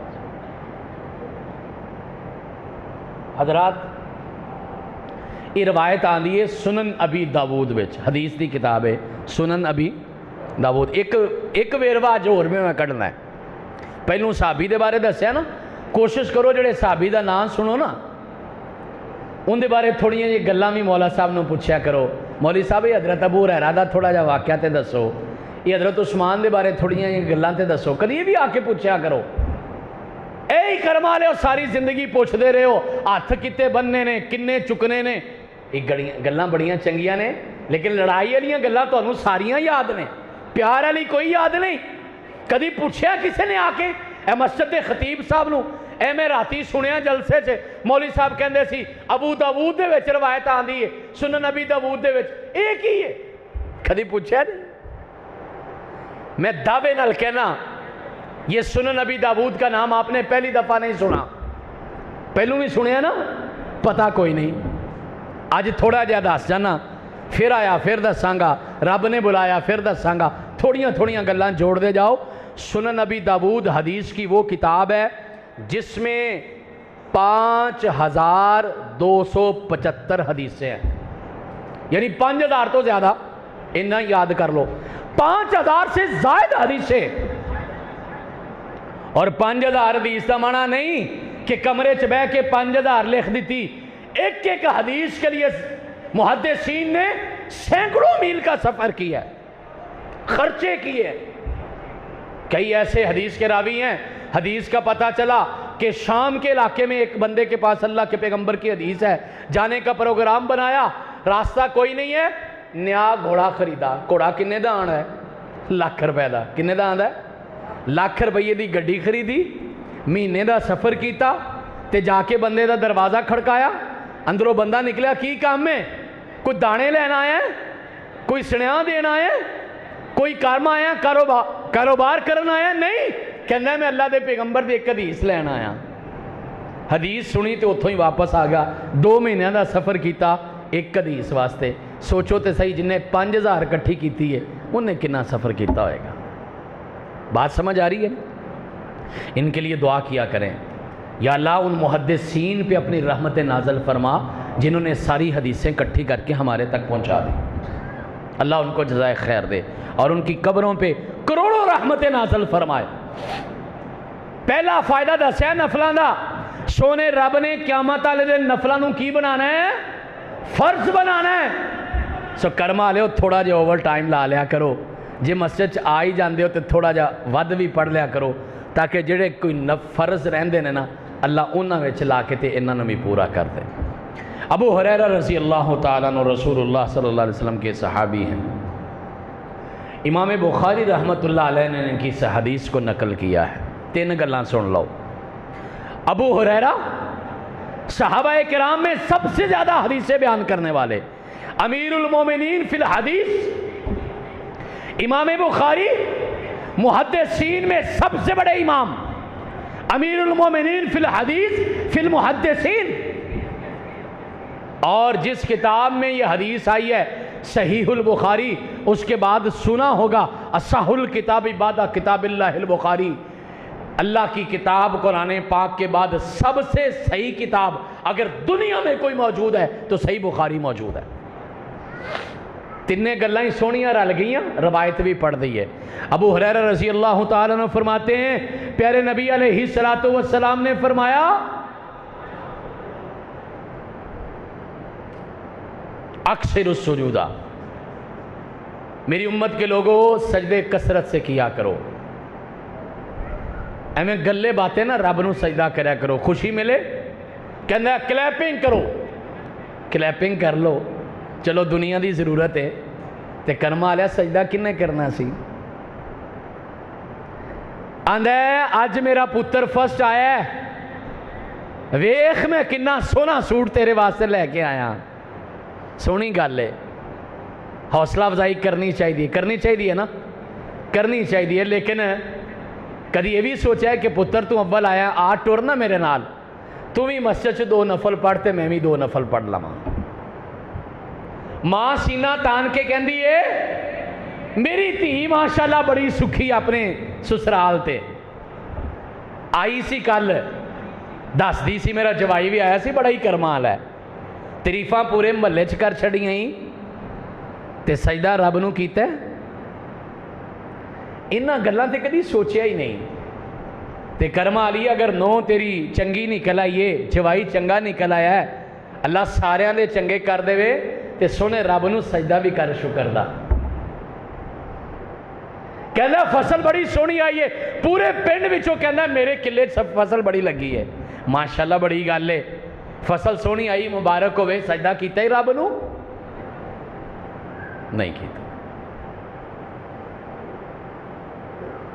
Speaker 3: حضرات یہ روایت آندی ہے سنن ابی داود وچ، حدیث دی کتاب ہے سنن ابی داود۔ ایک ویروا جو اور میں کڑھنا ہے۔ پہلوں صحابی دے بارے دسیا نا، کوشش کرو جڑے صحابی دا نام سنو نا ان دے بارے تھوڑیاں یہ گلاں بھی مولا صاحب نے پوچھیا کرو۔ مولوی صاحب یہ حضرت ابو ہریرہ دا تھوڑا جا واقعہ تے دسو، یہ حضرت عثمان دے بارے تھوڑیاں یہ گلاں تے دسو، کدی یہ بھی آ کے پوچھیا کرو۔ اے کرما لے ساری زندگی پوچھ دے رہے ہو ہاتھ کتے بننے نے کنے چکنے نے، یہ گلاں بڑیاں چنگیاں نے لیکن لڑائی والیاں گلاں تانوں ساریاں یاد نے، پیار والی کوئی یاد نہیں۔ کدی پوچھیا کسے نے آ کے اے مسجد دے خطیب صاحب نو اے میں راتی سنیا جلسے سے مولوی صاحب کہندے سی ابو داود دے وچ روایت آندی ہے سنن ابی داود دے وچ ایک ہی ہے، کدی پوچھیا نہیں؟ میں دعوے نال کہنا یہ سنن ابی داود کا نام آپ نے پہلی دفعہ نہیں سنا، پہلوں بھی سنیا نا، پتہ کوئی نہیں۔ آج تھوڑا جہا دس جانا، پھر آیا پھر دساں گا، رب نے بلایا پھر دساں گا، تھوڑیاں گلاں جوڑ دے جاؤ۔ سنن ابی داود حدیث کی وہ کتاب ہے جس میں 5275 حدیثیں ہیں، یعنی 5000 تو زیادہ، اتنا یاد کر لو، 5000 سے زائد حدیثیں۔ اور 5000 حدیث کا معنی نہیں کہ کمرے چ بیٹھ کے 5000 لکھ دیتی، ایک ایک حدیث کے لیے محدثین نے سینکڑوں میل کا سفر کیا ہے، خرچے کیے۔ کئی ایسے حدیث کے راوی ہیں، حدیث کا پتہ چلا کہ شام کے علاقے میں ایک بندے کے پاس اللہ کے پیغمبر کی حدیث ہے، جانے کا پروگرام بنایا، راستہ کوئی نہیں ہے، نیا گھوڑا خریدا۔ گھوڑا کنے دا آنا ہے؟ ₹1,00,000 دا۔ کنے دا آندا ہے؟ ₹1,00,000 دی گڈی خریدی، مہینے دا سفر کیتا تے جا کے بندے دا دروازہ کھڑکایا، اندروں بندہ نکلیا، کی کام ہے؟ کوئی دانے لینا آیا ہے، کوئی سنیاں دینا آیا ہے، کوئی کام آیا ہے، کاروبار کرنا آیا ہے؟ نہیں، کہنا ہے میں اللہ دے پیغمبر دی ایک حدیث لینا آیا۔ حدیث سنی تو اتھوں ہی واپس آ گیا، 2 مہینے دا سفر کیتا ایک حدیث واسطے۔ سوچو تے صحیح جن نے 5000 اکٹھی کیتی ہے انہیں کنا سفر کیتا ہوئے گا۔ بات سمجھ آ رہی ہے؟ ان کے لیے دعا کیا کریں، یا اللہ ان محدثین پہ اپنی رحمت نازل فرما جنہوں نے ساری حدیثیں اکٹھی کر کے ہمارے تک پہنچا دی، اللہ ان کو جزائے خیر دے اور ان کی قبروں پہ کروڑوں رحمت نازل فرمائے۔ پہلا فائدہ دسیا نفلان دا، سونے رب نے قیامت والے دن نفلانوں کی بنانا ہے؟ فرض بنانا ہے۔ سو کرما لے تھوڑا جا اوور ٹائم لا لیا کرو، جے مسجد آ ہی جاندے ہو تو تھوڑا جا ود بھی پڑھ لیا کرو تاکہ جڑے کوئی فرض رہندے نے نا اللہ انہاں وچ لا کے تے انہاں نوں بھی پورا کر دے۔ ابو ہریرہ رضی اللہ تعالیٰ عنہ رسول اللہ صلی اللہ علیہ وسلم کے صحابی ہیں، امام بخاری رحمۃ اللہ علیہ نے ان کی اس حدیث کو نقل کیا ہے۔ تین گلاں سن لو. ابو ہریرہ صحابہ کرام میں سب سے زیادہ حدیثیں بیان کرنے والے, امیر المومنین فی الحدیث, امام بخاری محدثین میں سب سے بڑے امام, امیر المومنین فی الحدیث فی المحدثین. اور جس کتاب میں یہ حدیث آئی ہے صحیح البخاری, اس کے بعد سنا ہوگا اصح الکتاب بعد کتاب اللہ البخاری, اللہ کی کتاب قرآن پاک کے بعد سب سے صحیح کتاب اگر دنیا میں کوئی موجود ہے تو صحیح بخاری موجود ہے. تینیں گلائیں سونیاں رل گئیاں, روایت بھی پڑھ دی ہے. ابو ہریرہ رضی اللہ تعالیٰ عنہ فرماتے ہیں پیارے نبی علیہ السلام نے فرمایا اکثر السجودہ, میری امت کے لوگوں سجدے کثرت سے کیا کرو. ایویں گلے باتیں نا رب نو سجدہ کریا کرو, خوشی ملے کہنا کلیپنگ کرو, کلیپنگ کر لو, چلو دنیا دی ضرورت ہے تے کرما لیا سجدہ کنے کرنا سی. آندا ہے آج میرا پتر فرسٹ آیا ہے, ویخ میں کنا سونا سوٹ تیرے واسطے لے کے آیا. سونی گل ہے, حوصلہ افزائی کرنی چاہیے نا, کرنی چاہیے. لیکن کدی یہ بھی سوچا ہے کہ پتر تو اول آیا, آ ٹرنا میرے نال, تو بھی مسجد 2 نفل پڑھتے میں بھی 2 نفل پڑھ لواں. ماں سینہ تان کے کہندی ہے میری تھی ماشاءاللہ بڑی سکھی اپنے سسرال تے آئی سی, کل دس دی سی میرا جوائی بھی آیا سی, بڑا ہی کرمال ہے, تریفاں پورے محلے چ کر چھڑیاں ہی تے سجدہ رب نو کیتا ہے. انہاں گلاں تے کدی سوچیا ہی نہیں. تے کرما علی اگر نو تیری چنگی نکل آئیے, جوائی چنگا نکل آیا ہے, اللہ سارے دے چنگے کر دے وے تے سونے رب نو سجدہ بھی کر شکر دا. کہنا فصل بڑی سونی آئی ہے, پورے پنڈ وچوں کہنا میرے کلے سب فصل بڑی لگی ہے. ماشاءاللہ بڑی گل ہے, فصل سونی آئی مبارک ہوئے, سجدہ کیتا ہی رب نو نہیں کیتا.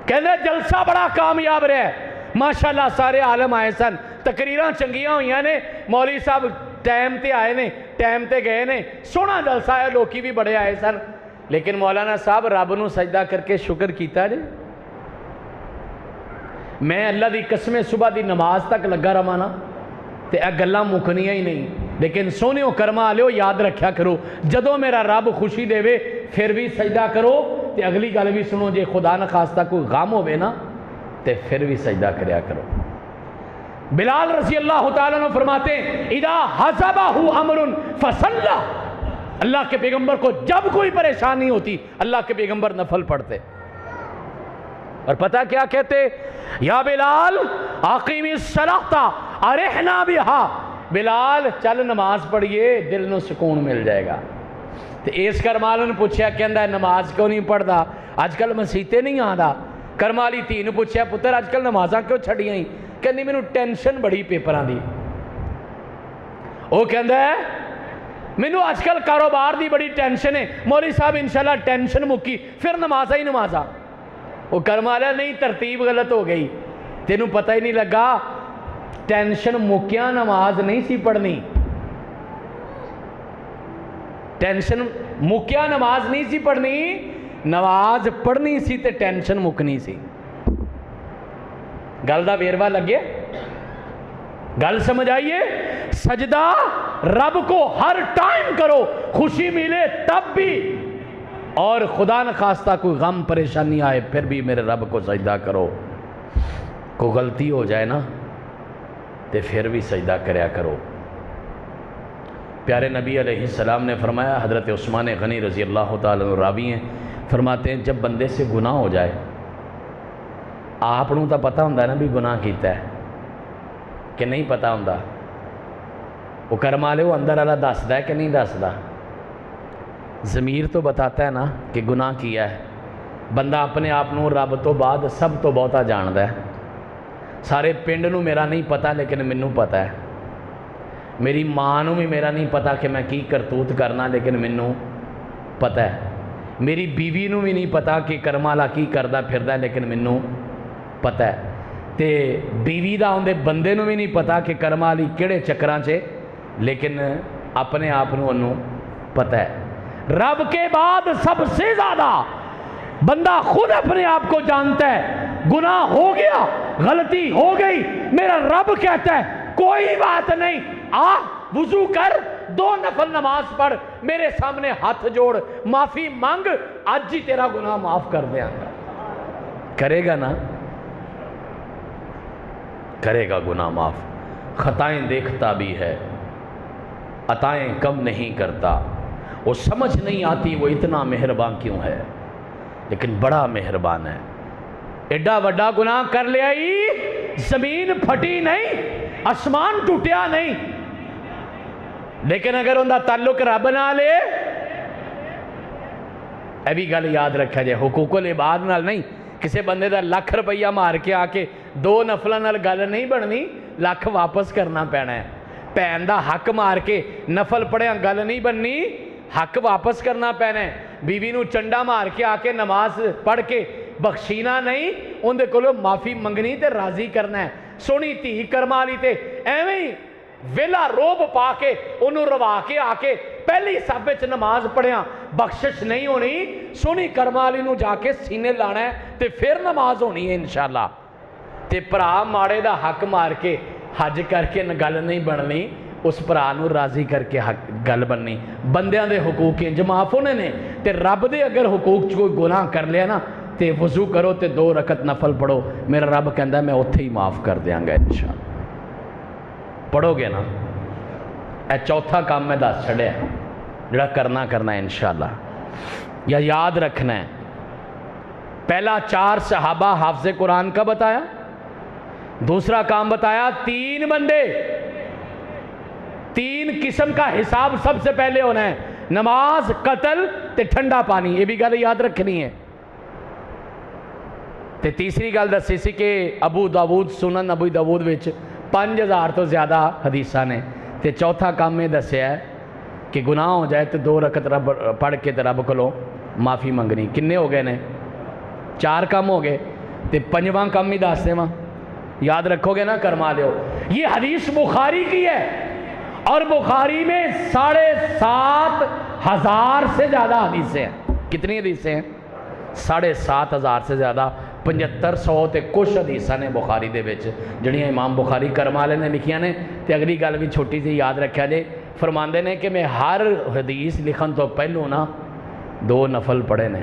Speaker 3: کہنا جلسہ بڑا کامیاب رہا ہے, ماشاءاللہ سارے عالم آئے سن, تقریراں چنگیاں ہوئیاں نے, مولوی صاحب ٹائم تے آئے نے, ٹائم تے گئے نے, سونا جلسہ ہے, لوکی بھی بڑے آئے سن. لیکن مولانا صاحب رب نو سجدہ کر کے شکر کیتا جی. میں اللہ دی قسم صبح دی نماز تک لگا روانا تے اے گلاں مکنیاں ہی نہیں. لیکن سونیو کرما لیو, یاد رکھیا کرو جدوں میرا رب خوشی دے وے پھر بھی سجدہ کرو. تے اگلی گل بھی سنو, جے خدا نخواستہ کوئی غم ہوئے نا تے پھر بھی سجدہ کریا کرو. بلال رضی اللہ تعالیٰ عنہ فرماتے ہیں اذا حزبہ امر فصلی, اللہ کے پیغمبر کو جب کوئی پریشانی ہوتی اللہ کے پیغمبر نفل پڑھتے. اور پتہ کیا کہتے, یا بلال اقیم الصلاۃ ارحنا بہا, بلال چل نماز پڑھئے دل نو سکون مل جائے گا. تو اس کرمال نے پوچھیا کہندا ہے نماز کیوں نہیں پڑھدا, آج کل مسیتے نہیں آندا. کرمالی تھی نے پوچھیا پتر آج کل نمازاں کیوں چھڑیاں ہی, کہندی مینوں ٹینشن بڑی پیپراں دی. وہ کہندا ہے مینوں آج کل کاروبار دی بڑی ٹینشن ہے, مولوی صاحب انشاءاللہ ٹینشن مکی پھر نمازاں ہی نمازاں. وہ کرمالا نہیں ترتیب غلط ہو گئی, تینوں پتہ ہی نہیں لگا, ٹینشن مکیاں نماز نہیں سی پڑھنی, ٹینشن مکیاں نماز نہیں سی پڑھنی, نماز پڑھنی سی تے ٹینشن مکنی سی. گل دا بیروا لگے, گل سمجھ آئیے. سجدہ رب کو ہر ٹائم کرو, خوشی ملے تب بھی, اور خدا نخواستہ کوئی غم پریشانی آئے پھر بھی میرے رب کو سجدہ کرو. کوئی غلطی ہو جائے نا تے پھر بھی سجدہ کریا کرو. پیارے نبی علیہ السلام نے فرمایا, حضرت عثمان غنی رضی اللہ تعالیٰ عنہ راوی ہیں, فرماتے ہیں جب بندے سے گناہ ہو جائے, آپ نوں تو پتہ ہوندہ ہے نا بھی گناہ کیتا ہے کہ نہیں پتہ ہوندہ, وہ کرمالے وہ اندر اللہ دسدا ہے کہ نہیں دسدا, ضمیر تو بتاتا ہے نا کہ گناہ کیا ہے. بندہ اپنے آپ نوں رب تو بعد سب تو بہتا جاندا ہے. سارے پنڈ نوں میرا نہیں پتا لیکن مینوں پتہ ہے, میری ماں نوں بھی میرا نہیں پتا کہ میں کی کرتوت کرنا لیکن مینوں پتہ ہے, میری بیوی نوں بھی نہیں پتا کہ کرمالا کی کردا پھردا لیکن مینوں پتہ ہے. تے بیوی دا اندے بندے نو بھی نہیں پتا کہ کرم والی کہڑے چکراں چے، لیکن اپنے آپ انہوں پتہ ہے۔ رب کے بعد سب سے زیادہ بندہ خود اپنے آپ کو جانتا ہے، گناہ ہو گیا، غلطی ہو گئی، میرا رب کہتا ہے کوئی بات نہیں، آ وضو کر، 2 نفل نماز پڑھ، میرے سامنے ہاتھ جوڑ، معافی مانگ، آج ہی تیرا گناہ معاف کر دیا گا۔ کرے گا نا؟ کرے گا گناہ معاف۔ خطائیں دیکھتا بھی ہے، عطائیں کم نہیں کرتا، وہ سمجھ نہیں آتی وہ اتنا مہربان کیوں ہے، لیکن بڑا مہربان ہے۔ ایڈا وڈا گناہ کر لیا ہی، زمین پھٹی نہیں، آسمان ٹوٹیا نہیں، لیکن اگر ان دا تعلق رب نہ لے، اے بھی گل یاد رکھا جائے، حقوق العباد نال نہیں، کسے بندے دا لکھ روپیہ مار کے آ کے 2 نفلوں نال گل نہیں بننی، لکھ واپس کرنا پینا ہے۔ بھین دا حق مار کے نفل پڑھیا گل نہیں بننی، حق واپس کرنا پینا ہے۔ بیوی نو چنڈا مار کے آ کے نماز پڑھ کے بخشینا نہیں، اندے کولو معافی منگنی تے راضی کرنا ہے۔ سونی تھی کرما لی تے ایویں ویلا روب پا کے انہوں روا کے آ کے پہلی صف وچ نماز پڑھیا بخشش نہیں ہونی، سونی کرما لی نو جا کے سینے لانا ہے تے پھر نماز ہونی ہے انشاءاللہ۔ تے پرا ماڑے دا حق مار کے حج کر کے گل نہیں بننی، اس پرا نو راضی کر کے گل بننی۔ بندیاں دے حقوق انج معاف ہونے نے، تے رب دے اگر حقوق کوئی گناہ کر لیا نا تے وضو کرو تے 2 رکعت نفل پڑھو، میرا رب کہندا ہے میں اوتھے ہی معاف کر دیاں گا انشاءاللہ۔ پڑھو گے نا؟ اے چوتھا کام میں دس چھڑیا جڑا کرنا ہے انشاءاللہ، یا یاد رکھنا ہے۔ پہلا 4 صحابہ حافظ قرآن کا بتایا، دوسرا کام بتایا 3 بندے، 3 قسم کا حساب سب سے پہلے ہونا ہے، نماز، قتل تے ٹھنڈا پانی، یہ بھی گل یاد رکھنی ہے۔ تے تیسری گل دسی سی کہ ابو داود سنن ابو داود وچ 5000 تو زیادہ حدیثاں نے، تے چوتھا کام میں دسیا ہے کہ گناہ ہو جائے تو 2 رکعت رب پڑھ کے تے رب کولوں معافی منگنی۔ کنے ہو گئے نے؟ 4 کام ہو گئے، تے 5واں کام ہی دس دیواں، یاد رکھو گے نا؟ کرما لیو۔ یہ حدیث بخاری کی ہے، اور بخاری میں 7500 سے زیادہ حدیثیں ہیں۔ کتنی حدیثیں ہیں؟ 7500 سے زیادہ، 7500 تے کچھ حدیثاں نے بخاری دے وچ جڑیاں امام بخاری کرم والے نے لکھیاں نے۔ تے اگلی گل بھی چھوٹی سی یاد رکھیا جے، فرماندے نے کہ میں ہر حدیث لکھن تو پہلو نا 2 نفل پڑھے نے۔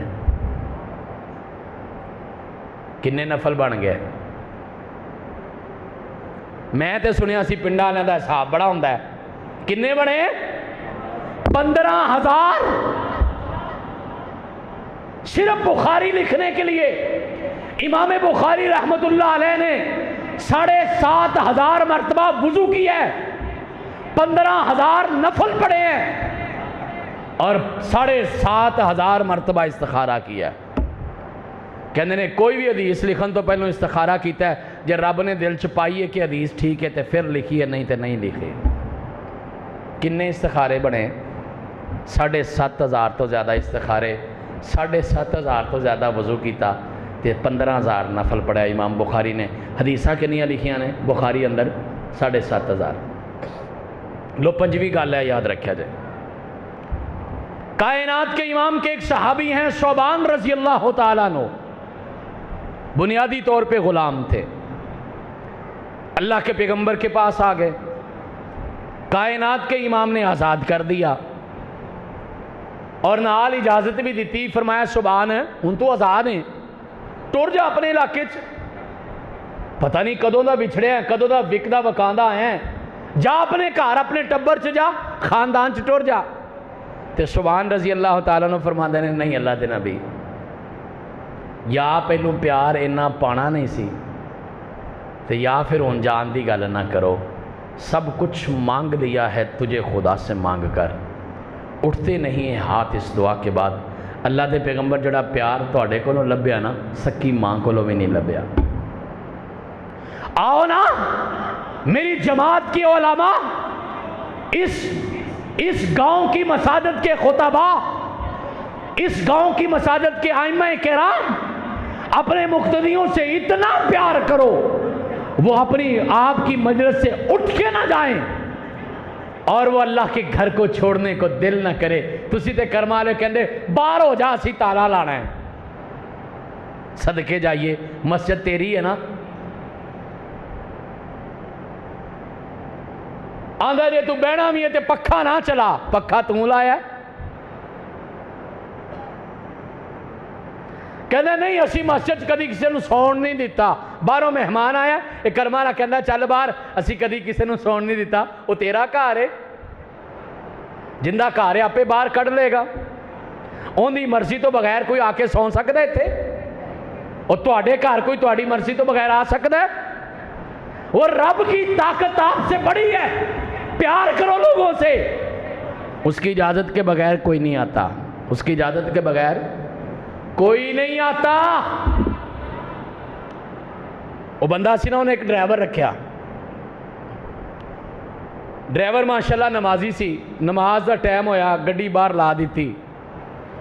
Speaker 3: کنے نفل بن گئے؟ میں تے سنیا سی پنڈا والوں دا حساب بڑا ہوندا ہے، کنے بنے؟ 15000 صرف بخاری لکھنے کے لیے امام بخاری رحمت اللہ علیہ نے 7500 مرتبہ وضو کیا ہے، 15000 نفل پڑھے ہیں، اور 7500 مرتبہ استخارہ کیا ہے۔ کہنے نے کوئی بھی حدیث لکھن تو پہلوں استخارہ کیتا ہے، جب رب نے دل چ پائی ہے کہ حدیث ٹھیک ہے تے پھر لکھی ہے، نہیں تے نہیں لکھی۔ کنے استخارے بنے؟ 7500 تو زیادہ استخارے، 7500 تو زیادہ وضو کیتا، تے 15000 نفل پڑھا امام بخاری نے۔ حدیثاں کنیاں لکھیاں نے بخاری اندر؟ 7500۔ لو 5ویں گل ہے، یاد رکھیا جائے۔ کائنات کے امام کے ایک صحابی ہیں ثوبان رضی اللہ تعالیٰ عنہ، بنیادی طور پہ غلام تھے، اللہ کے پیغمبر کے پاس آ گئے، کائنات کے امام نے آزاد کر دیا، اور نال اجازت بھی دیتی، فرمایا ثوبان ہن تو آزاد ہیں، ٹر جا اپنے علاقے چ، پتہ نہیں کدوں دا بچھڑے ہیں، کدوں دا وکدا وکاندہ ہیں، جا اپنے گھر اپنے ٹبر چ جا، خاندان چ ٹر جا۔ تے ثوبان رضی اللہ تعالیٰ عنہ فرماندے نے نہیں اللہ دے نبی، یا پہلوں پیار اینا پانا نہیں سی، تے یا پھر ہن جان دی گل نہ کرو، سب کچھ مانگ لیا ہے تجھے خدا سے مانگ کر، اٹھتے نہیں ہیں ہاتھ اس دعا کے بعد۔ اللہ دے پیغمبر جڑا پیار تواڈے کولوں لبیا نا، سکی ماں کولوں بھی نہیں لبیا۔ آؤ نا میری جماعت کی علماء، اس گاؤں کی مساجد کے خطباء، اس گاؤں کی مساجد کے ائمہ کرام، اپنے مقتدیوں سے اتنا پیار کرو وہ اپنی آپ کی مجلس سے اٹھ کے نہ جائیں اور وہ اللہ کے گھر کو چھوڑنے کو دل نہ کرے. تسی تے کرما لے کہندے باہر ہو جا اسی تالا لانا ہے. صدقے جائیے مسجد تیری ہے نا. آندھا جے تو بہنا بھی ہے تے پکھا نہ چلا, پکھا تو لایا ہے. کہندے نہیں اسی مسجد کدی کسی نو سون نہیں دیتا, باہروں مہمان آیا ایک کرمالا کہندا چل باہر اسی کدی کسی نو سون نہیں دیتا. وہ تیرا گھر ہے, جندہ گھر ہے آپے باہر کڑ لے گا. اون دی مرضی تو بغیر کوئی آ کے سون سکتا ہے اتنے؟ اور تواڈے گھر کوئی تواڈی مرضی تو بغیر آ سکتا ہے؟ وہ رب کی طاقت آپ سے بڑی ہے. پیار کرو لوگوں سے, اس کی اجازت کے بغیر کوئی نہیں آتا, اس کی اجازت کے بغیر کوئی نہیں آتا. وہ بندہ سی نا, انہیں ایک ڈرائیور رکھیا. ڈرائیور ماشاءاللہ نمازی سی. نماز دا ٹائم ہویا, گڈی باہر لا دیتی.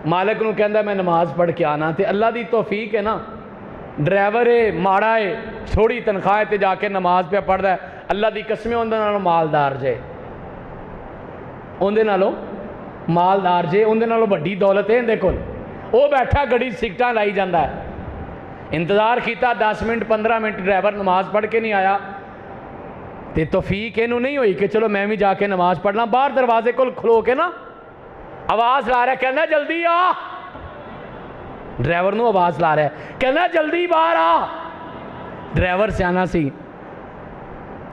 Speaker 3: مالک نو کہندا میں نماز پڑھ کے آنا. تے اللہ دی توفیق ہے نا, ڈرائیور ہے ماڑا ہے, تھوڑی تنخواہ تے جا کے نماز پہ پڑھدا ہے. اللہ دی قسمیں اندے نالوں مالدار جے, اندے نالوں مالدار جے, اندے نالوں بڑی دولت ہے اندے کول. وہ بیٹھا گڑی سکٹاں لائی جاندہ ہے. انتظار کیتا 10 منٹ 15 منٹ, ڈرائیور نماز پڑھ کے نہیں آیا. تے توفیق اینو نہیں ہوئی کہ چلو میں بھی جا کے نماز پڑھنا. باہر دروازے کو کھلو کے نا آواز لا رہا ہے, کہنا جلدی آ. ڈرائیور نو آواز لا رہا ہے, کہنا جلدی باہر آ. ڈرائیور سیانا سی,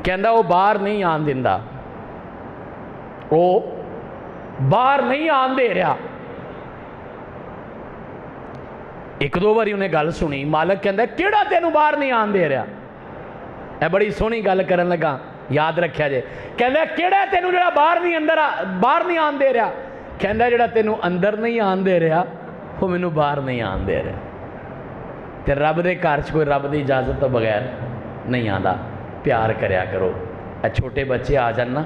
Speaker 3: کہنا وہ باہر نہیں آن دیندا, وہ باہر نہیں آن دے رہا. ایک دو باری انہیں گل سنی. مالک کہندا کیڑا تینوں باہر نہیں آن دے رہا؟ اے بڑی سونی گل کرن لگا, یاد رکھیا جے. کہندا کیڑا تینوں جڑا باہر نہیں آن دے رہا؟ کہندا جڑا تینوں اندر نہیں آن دے رہا وہ مینوں باہر نہیں آن دے رہا. تے رب دے گھر چ کوئی رب دی اجازت تو بغیر نہیں آندا. پیار کریا کرو. اے چھوٹے بچے آ جان نا,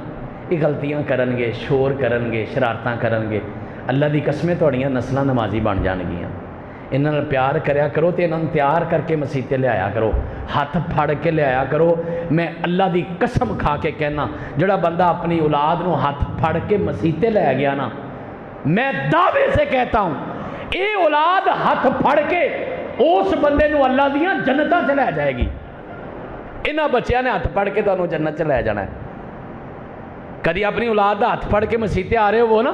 Speaker 3: یہ غلطیاں کرن گے, شور کرن گے, شرارتاں کرن گے. اللہ دی قسمیں تہاڈیاں نسلاں نمازی بن جان گیاں. انہاں نال پیار کریا کرو تے انہاں تیار کر کے مسیتے لے آیا کرو, ہاتھ پھڑ کے لے آیا کرو. میں اللہ دی قسم کھا کے کہنا, جڑا بندہ اپنی اولاد نو ہاتھ پھڑ کے مسیتے لے گیا نا, میں دعوے سے کہتا ہوں اے اولاد ہاتھ پھڑ کے اس بندے نو اللہ دیاں جنتاں چ لے جائے گی. انہاں بچیاں نے ہاتھ پھڑ کے تانوں جنت چ لے جانا ہے. کدی اپنی اولاد دا ہاتھ پھڑ کے مسیتے آ رہے ہو وہ نا,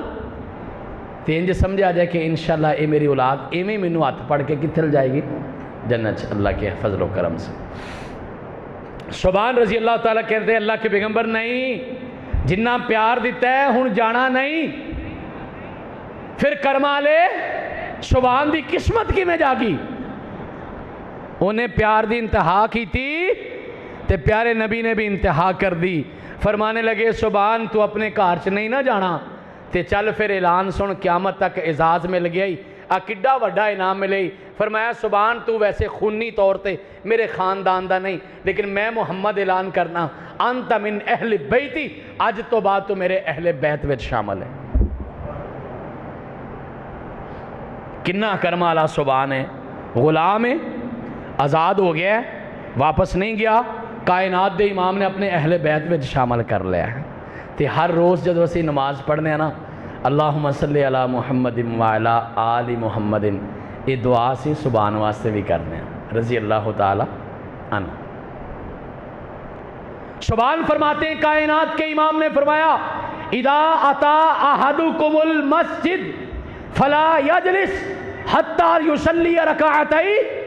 Speaker 3: تو انج سمجھا جائے کہ انشاءاللہ اے میری اولاد ایویں مینوں ہاتھ پڑھ کے کتھے جائے گی؟ جنت. اللہ کے فضل و کرم سے. شعبان رضی اللہ تعالیٰ کہتے ہیں اللہ کے پیغمبر نہیں, جنہ پیار دیتا ہے ہن جانا نہیں. پھر کرما لے شعبان دی قسمت کی میں جاگی. انہیں پیار دی انتہا کی تھی تے پیارے نبی نے بھی انتہا کر دی. فرمانے لگے شعبان تو اپنے گھر چ نہیں نہ جانا, تے چل پھر اعلان سن, قیامت تک اعزاز مل گیا ہی, کڈا وڈا انعام ملے ہی. فرمایا سبحان تو ویسے خونی طور تے میرے خاندان دا نہیں, لیکن میں محمد اعلان کرنا انت من اہل بیتی, آج تو بعد تو میرے اہل بیت وچ شامل ہے. کنہ کرم والا سبحان ہے, غلام ہے, آزاد ہو گیا ہے, واپس نہیں گیا, کائنات دے امام نے اپنے اہل بیت وچ شامل کر لیا ہے. تے ہر روز جب اسی نماز پڑھنے ہیں نا, اللہم صلی علی محمد وعلی آل محمد, یہ دعا سی سبحان واسطے بھی کرنے ہیں رضی اللہ تعالی عنہ. سبحان فرماتے ہیں کائنات کے امام نے فرمایا اذا اتا احدکم المسجد فلا یجلس حتی یصلی رکعتین.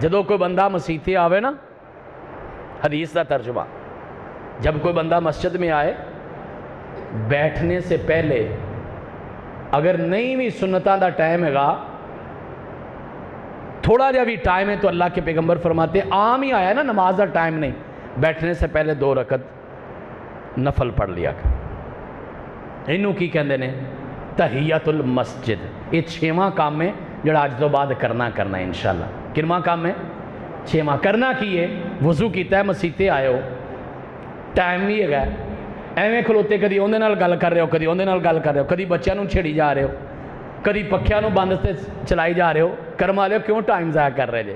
Speaker 3: جدو کوئی بندہ مسیتے آوے نا, حدیث کا ترجمہ, جب کوئی بندہ مسجد میں آئے بیٹھنے سے پہلے اگر نہیں بھی سنتاں دا ٹائم ہے گا, تھوڑا جا بھی ٹائم ہے, تو اللہ کے پیغمبر فرماتے عام ہی آیا نا نماز دا ٹائم نہیں, بیٹھنے سے پہلے 2 رکعت نفل پڑھ لیا کر. انہوں کی کہندے نے تحیت المسجد. یہ 6واں کام ہے جڑا آج تو بعد کرنا ہے انشاءاللہ. کنواں کام ہے؟ 6واں. کرنا کی ہے؟ وضو کیتا ہے, مسیتے آئے ہو, ٹائم بھی ہے, ایویں کھلوتے کدی اندے نال گل کر رہے ہو, کدی اندے نال گل کر رہے ہو, کدی بچیاں نوں چھیڑی جا رہے ہو, کدی پکھیاں نوں بند تے چلائی جا رہے ہو. کرما لے کیوں ٹائم ضائع کر رہے جے؟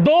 Speaker 3: 2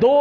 Speaker 3: 2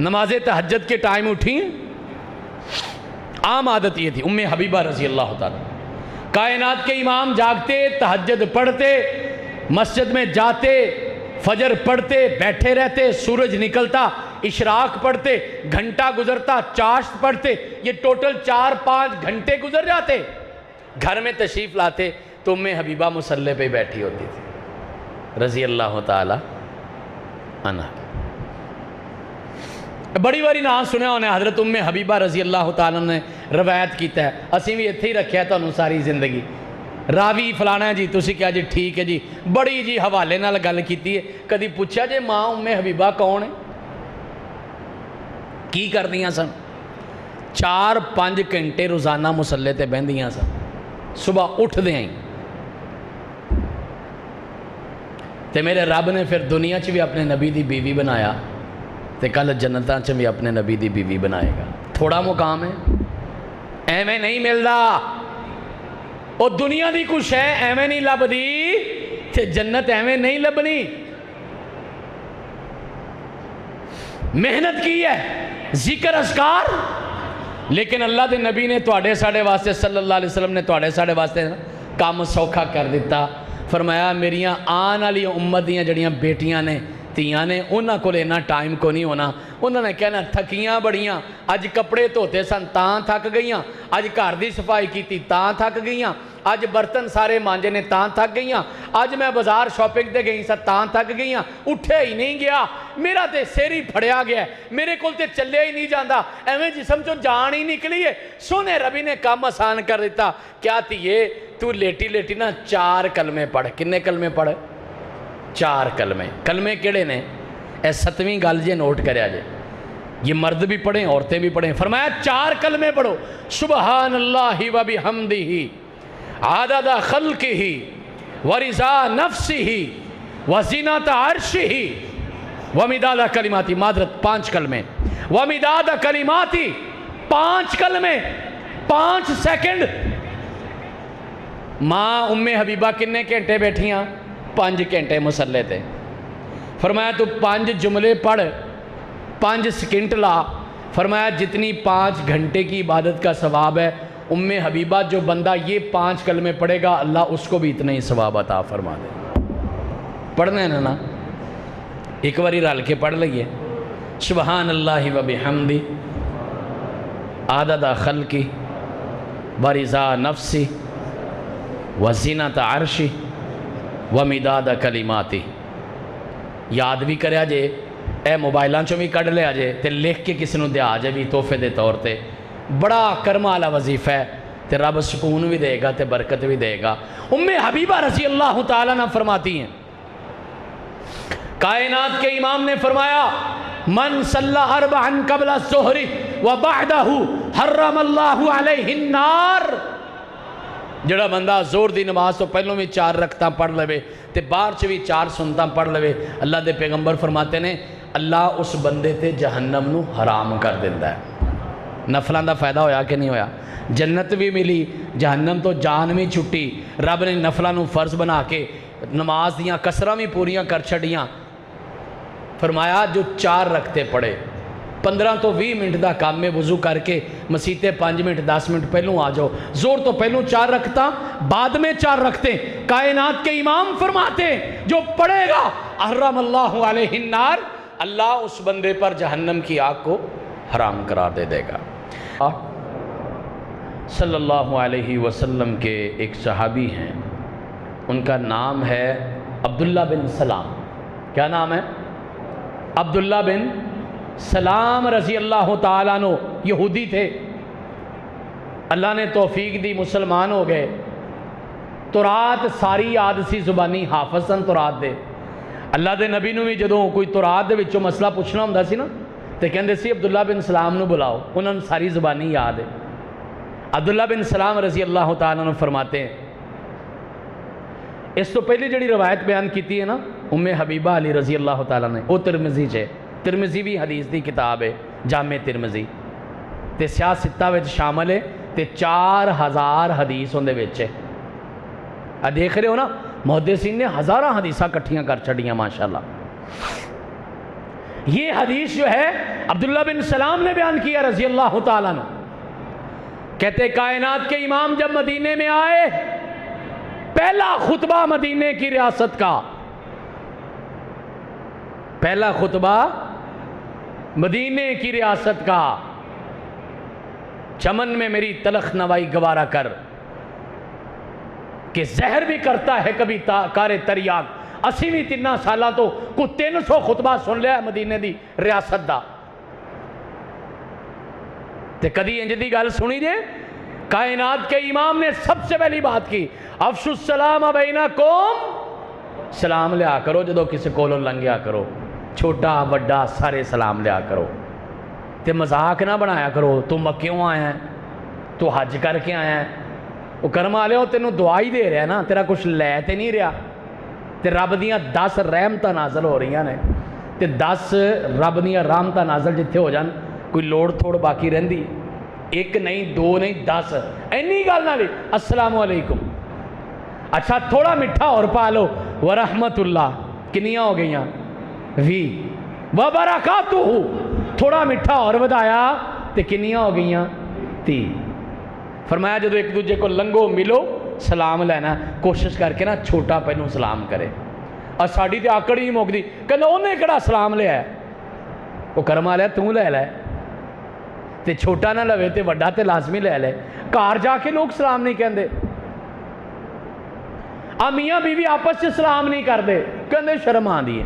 Speaker 3: نماز تہجد کے ٹائم اٹھی، عام عادت یہ تھی ام حبیبہ رضی اللہ تعالیٰ، کائنات کے امام جاگتے، تہجد پڑھتے، مسجد میں جاتے، فجر پڑھتے، بیٹھے رہتے، سورج نکلتا، اشراق پڑھتے، گھنٹہ گزرتا، چاشت پڑھتے، یہ ٹوٹل 4-5 گھنٹے گزر جاتے، گھر میں تشریف لاتے تو ام حبیبہ مصلی پہ بیٹھی ہوتی تھی رضی اللہ تعالی عنہ۔ بڑی باری نام سنیا ہونے حضرت ام حبیبہ رضی اللہ تعالیٰ نے روایت کیتا ہے، اسی بھی اتھے ہی رکھیا ہے تانوں ساری زندگی، راوی فلانا ہے جی، تسی کیا جی ٹھیک ہے جی، بڑی جی حوالے نال گل کیتی ہے، کدی پوچھا جے ماں ام حبیبہ کون ہے، کی کر دیاں سن؟ 4-5 گھنٹے روزانہ مصلی تے بہندیاں سن، صبح اٹھ دے آئیں تے میرے رب نے پھر دنیا چ بھی اپنے نبی دی بیوی بنایا تے کل جنتاں چ بھی اپنے نبی دی بیوی بنائے گا۔ تھوڑا مقام ہے، ایویں نہیں ملدا، او دنیا دی کچھ ہے ایویں نہیں لبدی تے جنت ایویں نہیں لبنی، محنت کی ہے، ذکر اذکار، لیکن اللہ دے نبی نے تواڈے ساڈے واسطے صلی اللہ علیہ وسلم نے تواڈے ساڈے واسطے کام سوکھا کر دیتا، فرمایا میریاں آن والی امت دیاں جڑیاں بیٹیاں نے تیاں نے انہاں کو لینا ٹائم کو نہیں ہونا، انہوں نے کہنا تھکیاں بڑیاں، اج کپڑے دھوتے سن تاں تھک گئیاں، اج گھر دی صفائی کیتی تاں تھک گئیاں، اج برتن سارے مانجے نے تاں تھک گئیاں، اج میں بازار شاپنگ تے گئی سا تاں تھک گئیاں، اٹھے ہی نہیں گیا، میرا تے سر ہی پھڑیا گیا ہے، میرے کول تے چلے ہی نہیں جاندا، ایویں جسم چوں جان ہی نکلی ہے، سونے ربی نے کام آسان کر دیتا، کیا تیے تو لیٹی لیٹی نا 4 کلمے پڑھ، کنے کلمے پڑھ؟ 4 کلمے، کلمے کیڑے نے؟ اے 7ویں گل جے نوٹ کریا جے، یہ مرد بھی پڑھیں عورتیں بھی پڑھیں، فرمایا 4 کلمے پڑھو، سبحان اللہ و بحمدہ عدد خلقہ ورضا نفسہ وزینۃ عرشہ ومداد کلماتی، معذرت 5 کلمے، ومداد کلماتی 5 کلمے، 5 سیکنڈ۔ ماں ام حبیبہ کنے گھنٹے بیٹھیاں؟ 5 گھنٹے مصلی تے، فرمایا تو 5 جملے پڑھ، 5 سیکنڈ لا، فرمایا جتنی 5 گھنٹے کی عبادت کا ثواب ہے، ام حبیبہ جو بندہ یہ 5 کلمے پڑھے گا اللہ اس کو بھی اتنا ہی ثواب عطا فرما دے۔ پڑھنا ہے نا، ایک باری رل کے پڑھ لئیے، سبحان اللہ و بحمدہ عدد خلقہ ورضا نفسہ وزینۃ عرشہ ومداد کلماتہ۔ یاد بھی کریا جے، اے موبائلاں چوں بھی کڈ لیا جے تے لکھ کے کسی نوں دیا جے بھی تحفے دے طور تے، بڑا کرم والا وظیفہ ہے تے رب سکون بھی دے گا تے برکت بھی دے گا۔ ام حبیبہ رضی اللہ تعالیٰ عنہ فرماتی ہیں، کائنات کے امام نے فرمایا من صلی 4 قبل الظہر وبعدہ حرم اللہ علیہ النار، جڑا بندہ زور دی نماز تو پہلوں بھی 4 رکعتاں پڑھ لے تے باہر چ بھی 4 سنتاں پڑھ لے، اللہ دے پیغمبر فرماتے نے اللہ اس بندے تے جہنم نو حرام کر دیندا ہے۔ نفلاں دا فائدہ ہویا کہ نہیں ہویا؟ جنت بھی ملی، جہنم تو جان بھی چھٹی، رب نے نفلاں نو فرض بنا کے نماز دیاں کسراں بھی پوریاں کر چھڑیاں، فرمایا جو 4 رکعتے پڑھے 15 تو 20 منٹ دا کام میں وضو کر کے مسیتے 5 منٹ 10 منٹ پہلوں آ جاؤ، زور تو پہلوں 4 رکعتاں بعد میں 4 رکعتیں، کائنات کے امام فرماتے جو پڑھے گا حرم اللہ علیہ النار، اللہ اس بندے پر جہنم کی آگ کو حرام قرار دے دے گا۔ صلی اللہ علیہ وسلم کے ایک صحابی ہیں، ان کا نام ہے عبداللہ بن سلام۔ کیا نام ہے؟ عبداللہ بن سلام رضی اللہ تعالیٰ عنہ، یہودی تھے، اللہ نے توفیق دی مسلمان ہو گئے، تورات ساری یاد سی زبانی، حافظ سن تورات دے، اللہ دے نبی نو بھی جدوں کوئی تورات دے وچوں مسئلہ پوچھنا ہوندا سی نا تے کہندے سی عبداللہ بن سلام نو بلاؤ، انہوں نے ساری زبانی یاد ہے۔ عبداللہ بن سلام رضی اللہ تعالیٰ عنہ فرماتے ہیں، اس تو پہلی جڑی روایت بیان کیتی ہے نا ام حبیبہ علی رضی اللہ تعالیٰ نے، وہ ترمذی ہے، ترمذی بھی حدیث دی کتاب ہے، جامع ترمذی تے سیاہ ستہ وچ شامل ہے تے 4000 حدیث ہوندے وچ ہے۔ دیکھ رہے ہو نا محدثین نے ہزاراں حدیثاں کٹھیاں کر چھڑیاں ماشاءاللہ۔ یہ حدیث جو ہے عبداللہ بن سلام نے بیان کیا رضی اللہ تعالیٰ عنہ، کہتے کائنات کے امام جب مدینے میں آئے، پہلا خطبہ مدینے کی ریاست کا، پہلا خطبہ مدینے کی ریاست کا، چمن میں میری تلخ نوائی گوارا کر، کہ زہر بھی کرتا ہے کبھی کار تریاک، اسی بھی 3 سالہ تو کو 300 خطبہ سن لیا مدینے دی ریاست دا، تے کدی انج دی گل سنی جے؟ کائنات کے امام نے سب سے پہلی بات کی، افشوا السلام بینکم، سلام لیا کرو جدو کسی کولوں لنگیا کرو، چھوٹا بڑا سارے سلام لیا کرو، تے مذاق نہ بنایا کرو، تو مکیوں آیا ہے، تو حج کر کے آیا ہے، وہ کرم والے ہو تینوں دعا ہی دے رہا ہے نا، تیرا کچھ لے تے نہیں رہا، تے رب دیاں 10 رحمتاں نازل ہو رہی ہیں، تے 10 رب دیاں رحمتاں نازل جتھے ہو جان کوئی لوڑ تھوڑ باقی رہندی، 1 نہیں 2 نہیں 10، اینی گل نہ لی السلام علیکم، اچھا تھوڑا میٹھا اور پا لو ورحمت اللہ، کنیاں ہو گئیاں 20، وبرکاتہ تھوڑا میٹھا اور بدایا تے کنیاں ہو گئیاں 30۔ فرمایا جدو ایک دوجے کو لنگو ملو سلام لینا، کوشش کر کے نا چھوٹا پہنوں سلام کرے، اور ساڑی تے آکڑ ہی موک دی کہنا انہیں کڑا سلام لیا ہے، وہ کرم آ لیا توں لے لے، تے چھوٹا نہ لوے تے وڈا تے لازمی لے لے، کار جا کے لوگ سلام نہیں کہندے، میاں بیوی آپس سے سلام نہیں کر دے، کہندے شرم آن دی ہے،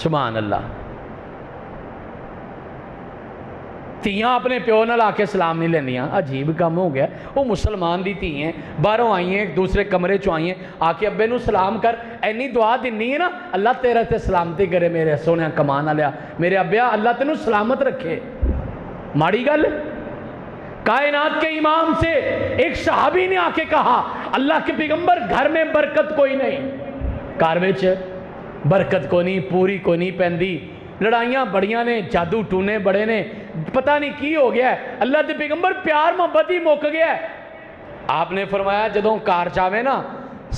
Speaker 3: سبحان اللہ، تیاں اپنے پیو نہ لا کے سلام نہیں لیندیاں، عجیب کام ہو گیا، وہ مسلمان دی تھی ہیں، باہروں آئی ہیں، ایک دوسرے کمرے چو آئی ہیں، آ کے ابے نو سلام کر، اینی دعا دینی ہے نا، اللہ تیرے تے سلامتی کرے میرے سونے کمان لیا، میرے ابیا اللہ تینو سلامت رکھے، ماڑی گل۔ کائنات کے امام سے ایک صحابی نے آ کے کہا، اللہ کے پیغمبر گھر میں برکت کوئی نہیں، گھر وچ برکت کوئی نہیں، پوری کوئی نہیں پیندی، لڑائیاں بڑیاں نے، جادو ٹونے بڑے نے، پتہ نہیں کی ہو گیا ہے، اللہ کے پیغمبر پیار محبت ہی موک گیا ہے۔ آپ نے فرمایا جدوں کار جاوے نا،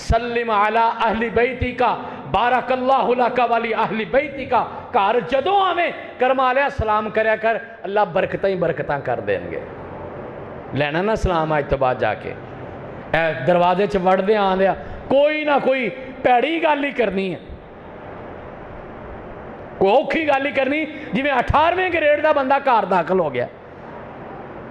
Speaker 3: سلم علی اہل بیتی کا بارک اللہ لک والی اہل بیتی کا، کار جدوں آویں کرم آلیا سلام کریا کر، اللہ برکتاں ہی برکتاں کر دیں گے، لینا نا سلام آج تو بعد جا کے، دروازے چ وڑ دے آن دیا، کوئی نہ کوئی پیڑی گل ہی کرنی ہے، کوئی اوکھی گل ہی کرنی، جی میں 18ویں گریڈ دا بندہ کار داخل ہو گیا،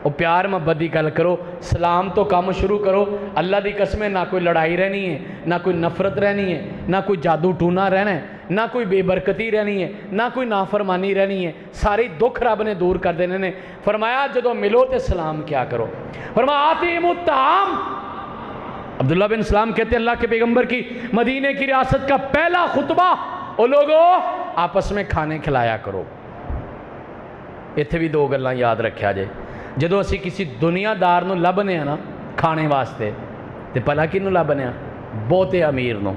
Speaker 3: وہ پیار محبت دی گل کرو، سلام تو کام شروع کرو، اللہ دی قسمیں نہ کوئی لڑائی رہنی ہے، نہ کوئی نفرت رہنی ہے، نہ کوئی جادو ٹونا رہنا ہے، نہ کوئی بے برکتی رہنی ہے، نہ کوئی نافرمانی رہنی ہے، ساری دکھ رب نے دور کر دینے نے۔ فرمایا جدو ملو تے سلام کیا کرو، فرمایا آتیم الطعام، عبداللہ بن سلام کہتے ہیں اللہ کے پیغمبر کی مدینے کی ریاست کا پہلا خطبہ، او لوگو آپس میں کھانے کھلایا کرو۔ اتھے بھی 2 گلاں یاد رکھیا جائے، جدو اسی کسی دنیا دار نو لبنے ہیں نا کھانے واسطے، تے پلا کی نو لبنے ہیں؟ بہتے امیر نو،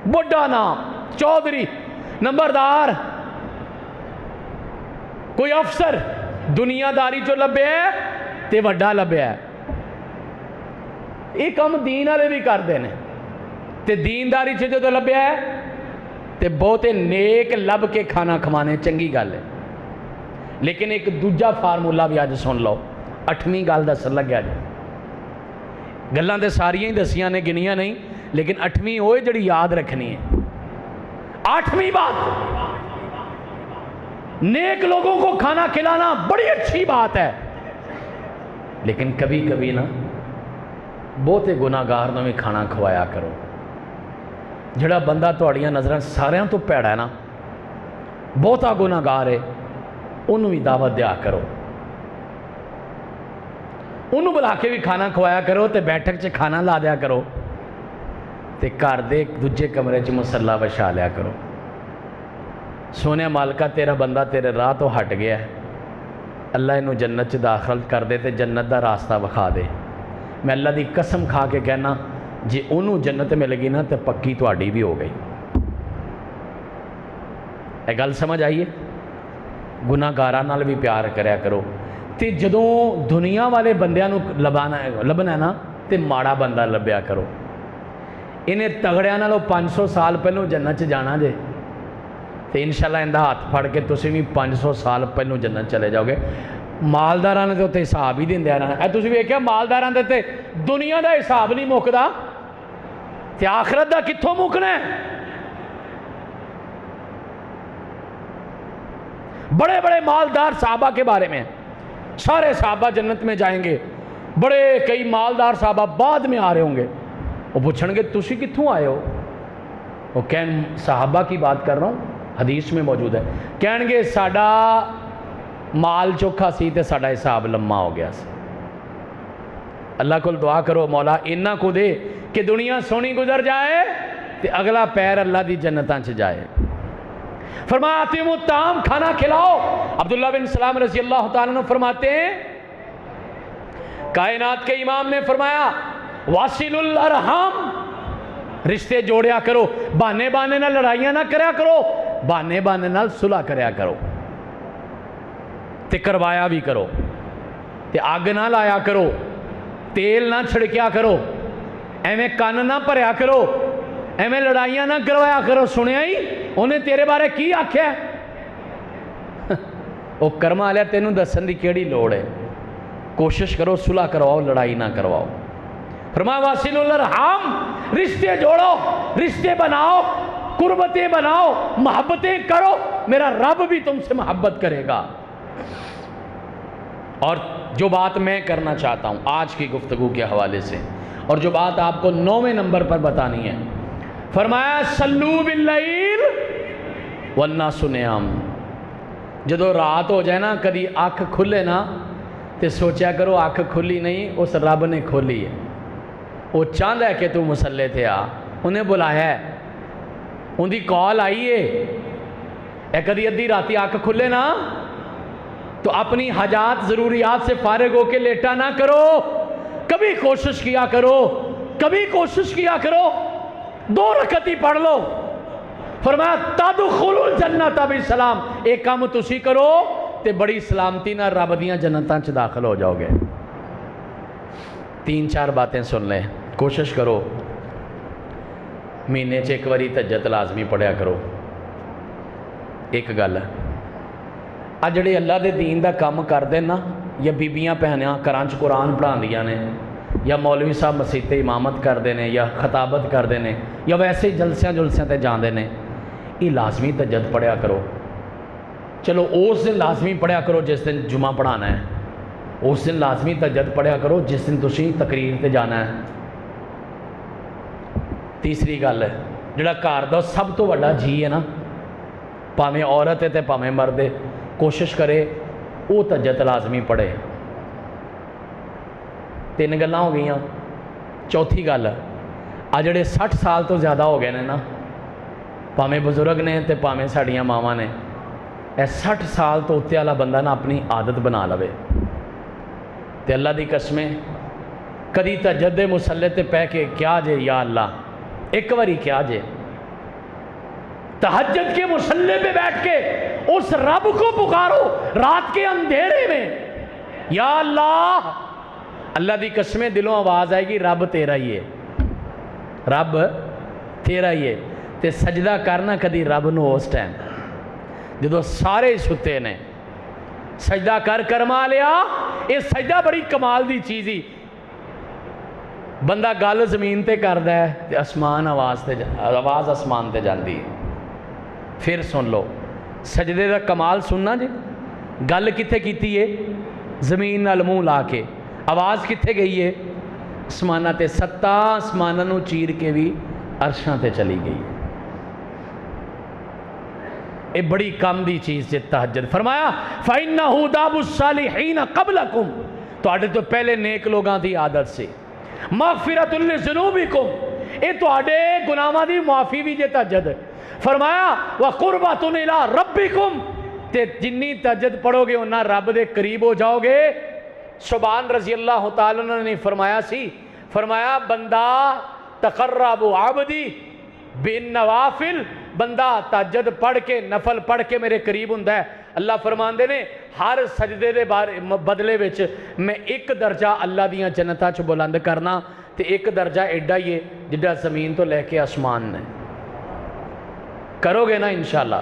Speaker 3: بڑا نام چودھری نمبردار کوئی افسر، دنیا داری جو لبے ہے تے وڈا لبے ہے، ایک ہم دین والے بھی کر دینے، تے دینداری چھے جو لبے ہے تے بہتے نیک لب کے کھانا کھوانے چنگی گل ہے۔ لیکن ایک دوجا فارمولہ بھی آج سن لو، 8ویں گل دس لگیا جائے، گلاں تے ساریاں ہی دسیاں نے گنیاں نہیں، لیکن 8ویں ہوئے جڑی یاد رکھنی ہے۔ 8ویں بات، نیک لوگوں کو کھانا کھلانا بڑی اچھی بات ہے، لیکن کبھی کبھی نا بہتے گناہگار نو بھی کھانا کھوایا کرو۔ جڑا بندہ تہاڈیاں نظراں ساریاں تو پیڑا ہے نا، بہتا گناہگار ہے، انہوں بھی دعوت دیا کرو، انہوں بلا کے بھی کھانا کھوایا کرو، تے بیٹھک چ کھانا لا دیا کرو، تے گھر دے ایک دوجے کمرے چ مصلا بچھا لیا کرو۔ سونے مالکا تیرا بندہ تیرے راہ تو ہٹ گیا ہے، اللہ انہوں جنت چ داخل کر دے تے جنت دا راستہ بکھا دے۔ میں اللہ دی قسم کھا کے کہنا جی انہوں جنت مل گئی نا تے پکی تہاڈی بھی ہو گئی۔ اے گل سمجھ آئیے؟ گناہگاراں نال بھی پیار کریا کرو، تے جدوں دنیا والے بندیاں نو لبنا ہے نا تے ماڑا بندہ لبیا کرو۔ انہیں تگڑیاں نالوں 500 سال پہلوں جنت چ جانا جے، تو انشاءاللہ اندہ ہاتھ پھڑ کے تسی بھی 500 سال پہلوں جنت چلے جاؤ گے. مالداراں نے تے حساب ہی دیندے رہنا. اے تسی ویکھیا مالداراں دے تے دنیا دا حساب نہیں مکدا تے آخرت دا کتھوں مکنا ہے. بڑے بڑے مالدار صحابہ کے بارے میں سارے صحابہ جنت میں جائیں گے. بڑے کئی مالدار صحابہ بعد میں آ رہے ہوں گے. وہ پوچھیں گے تسی کتھوں آئے ہو؟ وہ کہن صحابہ کی بات کر رہا ہوں, حدیث میں موجود ہے. کہن گے ساڈا مال چوکھا سی تے ساڈا حساب لمحہ ہو گیا سی. اللہ کو دعا کرو مولا انہاں کو دے کہ دنیا سونی گزر جائے تے اگلا پیر اللہ دی جنتاں چ جائے. فرمایا آتیم الطعام, کھانا کھلاؤ. عبداللہ بن سلام رضی اللہ تعالیٰ عنہ فرماتے ہیں کائنات کے امام نے فرمایا واصل الارحام, رشتے جوڑیا کرو, بانے بانے نہ لڑائیاں نہ کریا کرو, بانے بانے نہ صلح کریا کرو تے کروایا بھی کرو تے آگ نہ لایا کرو, تیل نہ چھڑکیا کرو, ایویں کان نہ پریا کرو, ایویں لڑائیاں نہ کروایا کرو. سنیا ہی انہیں تیرے بارے کی آکھیا ہے؟ وہ کرما لیا تینوں دسن دی کیڑی لوڑ ہے. کوشش کرو صلح کرواؤ, لڑائی نہ کرواؤ. فرمایا واصل الارحام, رشتے جوڑو, رشتے بناؤ, قربتیں بناؤ, محبتیں کرو, میرا رب بھی تم سے محبت کرے گا. اور جو بات میں کرنا چاہتا ہوں آج کی گفتگو کے حوالے سے, اور جو بات آپ کو 9ویں نمبر پر بتانی ہے, فرمایا صلو باللیل والناس نیام. جدو رات ہو جائے نا, کدی آنکھ کھلے نا تے سوچیا کرو آنکھ کھلی نہیں, اس رب نے کھولی ہے. وہ چاہتا ہے کہ تو مسلے تھے آ, انہیں بلایا ہے, ان دی کال آئی ہے. اے کدی ادھی راتی آنکھ کھلے نا تو اپنی حاجات ضروریات سے فارغ ہو کے لیٹا نہ کرو. کبھی کوشش کیا کرو, کبھی کوشش کیا کرو 2 رکعت ہی پڑھ لو. فرمایا تدخلوا الجنت بسلام, ایک کام تسی کرو تے بڑی سلامتی نہ رب دیاں جنتاں چ داخل ہو جاؤ گے. 3-4 باتیں سن لیں, کوشش کرو مہینے چ ایک واری تہجد لازمی پڑھیا کرو. ایک گل آ جڑے اللہ دے دین دا کام کردے نا, یا بیبیاں بہنیاں گھراں چ قرآن پڑھاندیاں نے, یا مولوی صاحب مسجد تے امامت کردے نے, یا خطابت کردے نے, یا ویسے جلسیاں تے جاندے نے, یہ لازمی تہجد پڑھیا کرو. چلو اس دن لازمی پڑھیا کرو جس دن جمعہ پڑھانا ہے, اس دن لازمی تہجد پڑھیا کرو جس دن تسی تقریر تے جانا ہے. تیسری گل ہے, جڑا گھر دا سب تو بڑا جی ہے نا, پاویں عورت ہے تے پاویں مرد ہے, کوشش کرے وہ تہجد لازمی پڑھے. 3 گلاں ہو گئیاں. چوتھی گل آ جڑے 60 سال تو زیادہ ہو گئے نے نا, پاویں بزرگ نے تے پاویں ساڈیاں ماواں نے, اے 60 سال تو اتنے والا بندہ نا اپنی عادت بنا لوے تے اللہ دی قسمیں کدی تہجد دے مصلے تے پہ کے کیا جے یا اللہ, ایک واری کیا جے تہجد کے مصلے پہ بیٹھ کے اس رب کو پکارو رات کے اندھیرے میں, یا اللہ. اللہ دی قسمیں دلوں آواز آئے گی رب تیرا ہی ہے, رب تیرا ہی ہے. تے سجدہ کرنا کدی رب نو اس ٹائم جدو سارے ستے نے, سجدہ کر کرما لیا. یہ سجدہ بڑی کمال دی چیز ہی, بندہ گل زمین تے کردا ہے تے آسمان آواز آسمان تے جاندی ہے. پھر سن لو سجدے دا کمال سننا جی, گل کتھے کیتی ہے زمین نال منہ لا کے, آواز کتھے گئی ہے آسمانہ تے, 7 آسمانہ نو چیر کے بھی عرشاں تے چلی گئی ہے. اے بڑی کم دی چیز جے تہجد. فرمایا فَإِنَّهُ دَابُ الصَّالِحِينَ قَبْلَكُمْ, تو آڈے تو پہلے نیک لوگاں دی عادت سے مغفرۃ لِذُنُوبِكُمْ, اے تو آڈے گناہاں دی معافی بھی جے تہجد. فرمایا وَقُرْبَةٌ إِلَىٰ رَبِّكُمْ, تے جنی تہجد پڑھو گے انہاں رب دے قریب ہو جاؤ گے. سبحان رضی اللہ تعالیٰ نے فرمایا سی, فرمایا بندہ تقرب عبدی بالنوافل, بندہ تہجد پڑھ کے نفل پڑھ کے میرے قریب ہوندا ہے. اللہ فرماندے نے ہر سجدے دے بدلے وچ میں 1 درجہ اللہ دیاں جنتاں چ بلند کرنا, تے 1 درجہ ایڈا ہی ہے جڈا زمین تو لے کے آسمان نے. کرو گے نا انشاءاللہ.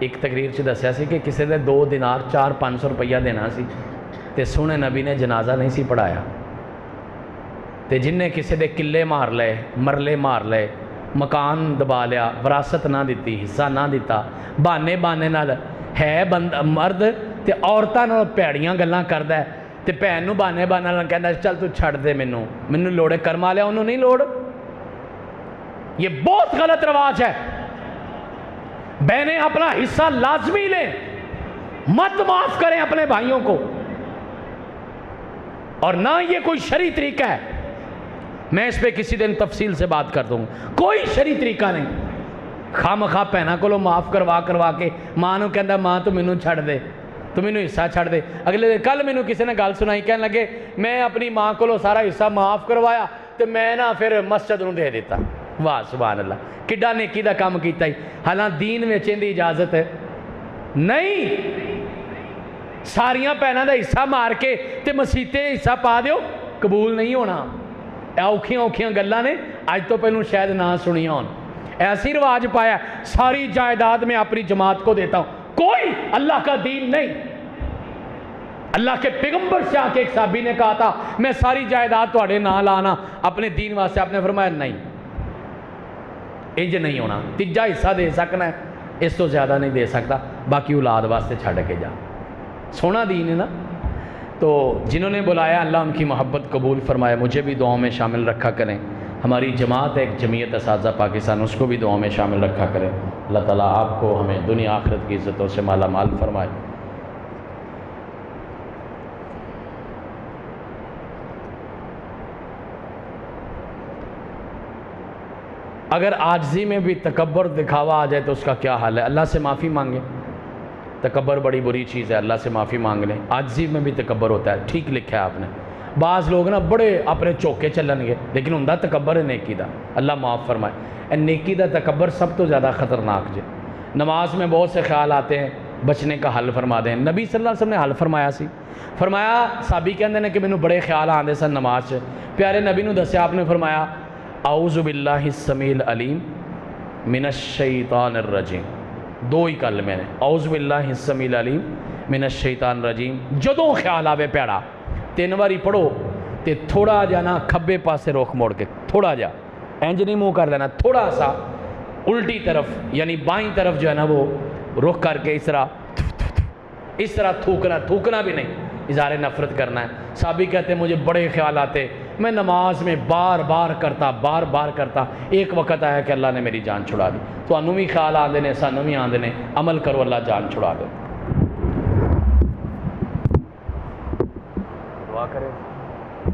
Speaker 3: ایک تقریر سے دسیا سی کہ کسی نے 2 دینار 400-500 روپیہ دینا سی تے سونے نبی نے جنازہ نہیں سی پڑھایا، تے جن نے کسی دے قلے مار لے، مرلے مار لے، مکان دبا لیا، وراثت نہ دیتی، حصہ نہ دیتا، بہانے نال ہے مرد تے عورتاں نال پیڑیاں گلاں کردا ہے تے بھین نوں بہانے نال کہندا چل تو چھڑ دے، مینوں لوڑے کرم والیا انہوں نہیں لوڑ۔ یہ بہت غلط رواج ہے۔ بہنیں اپنا حصہ لازمی لیں، مت معاف کریں اپنے بھائیوں کو، اور نہ یہ کوئی شرعی طریقہ ہے۔ میں اس پہ کسی دن تفصیل سے بات کر دوں گا، کوئی شرعی طریقہ نہیں۔ خواہ بہناں کو معاف کروا کے ماں نوں کہندا ماں تو مینوں چھڑ دے، تو مینوں حصہ چھڑ دے۔ اگلے دن کل مینوں کسی نے گل سنائی، کہنے لگے میں اپنی ماں کو سارا حصہ معاف کروایا تو میں نہ پھر مسجد نوں دے دیتا۔ واہ سبحان اللہ، کڈا نیکی دا کام کیتا ہی۔ حالانکہ دین وچ دی اجازت ہے نہیں، ساریاں بہناں دا حصہ مار کے تے مسیتے حصہ پا دیو، قبول نہیں ہونا۔ اوکھیاں گلاں نے اج تو پہلوں شاید نہ سنیاں ہون۔ ایسی رواج پایا ساری جائیداد میں اپنی جماعت کو دیتا ہوں، کوئی اللہ کا دین نہیں۔ اللہ کے پیغمبر سے آ کے ایک صحابی نے کہا تھا میں ساری جائیداد تواڈے نال لانا اپنے دین واسطے، آپ نے فرمایا نہیں، انج نہیں ہونا، تیجا حصہ دے سکنا ہے، اس تو زیادہ نہیں دے سکتا، باقی اولاد واسطے چھڑ کے جا۔ سونا دین ہے نا۔ تو جنہوں نے بلایا اللہ ان کی محبت قبول فرمائے، مجھے بھی دعاؤں میں شامل رکھا کریں۔ ہماری جماعت ایک جمعیت اساتذہ پاکستان، اس کو بھی دعاؤں میں شامل رکھا کریں۔ اللہ تعالیٰ آپ کو ہمیں دنیا آخرت کی عزتوں سے مالا مال فرمائے۔ اگر عاجزی میں بھی تکبر دکھاوا آ جائے تو اس کا کیا حال ہے؟ اللہ سے معافی مانگیں۔ تکبر بڑی بری چیز ہے، اللہ سے معافی مانگ لیں۔ عاجزی میں بھی تکبر ہوتا ہے، ٹھیک لکھا ہے آپ نے۔ بعض لوگ نا بڑے اپنے چوکے چلن گے، لیکن ہوندا تکبر ہے نیکی دا، اللہ معاف فرمائے۔ اے نیکی دا تکبر سب تو زیادہ خطرناک جے۔ نماز میں بہت سے خیال آتے ہیں، بچنے کا حل فرما دیں۔ نبی صلی اللہ علیہ وسلم نے حل فرمایا سی، فرمایا صحابی کہندے نے کہ مینوں بڑے خیال آندے سن نماز سے، پیارے نبی نوں دسیا، آپ نے فرمایا اعوذ باللہ السمیع العلیم من الشیطان الرجیم، 2 ہی کلمے نے، اعوذ باللہ السمیع العلیم من الشیطان الرجیم۔ جدوں خیال آوے پیڑا 3 باری پڑھو تے تھوڑا جا نا کھبے پاسے رخ موڑ کے، تھوڑا جا انج نہیں منہ کر لینا، تھوڑا سا الٹی طرف یعنی بائیں طرف جو ہے نا وہ رخ کر کے اس طرح تھوکنا بھی نہیں، اظہار نفرت کرنا ہے۔ صحابی کہتے ہیں مجھے بڑے خیال آتے، میں نماز میں بار بار کرتا، ایک وقت آیا کہ اللہ نے میری جان چھڑا دی۔ تو انہوں بھی خیال آندے نے، سانوں بھی آندے نے، عمل کرو اللہ جان چھڑا دے۔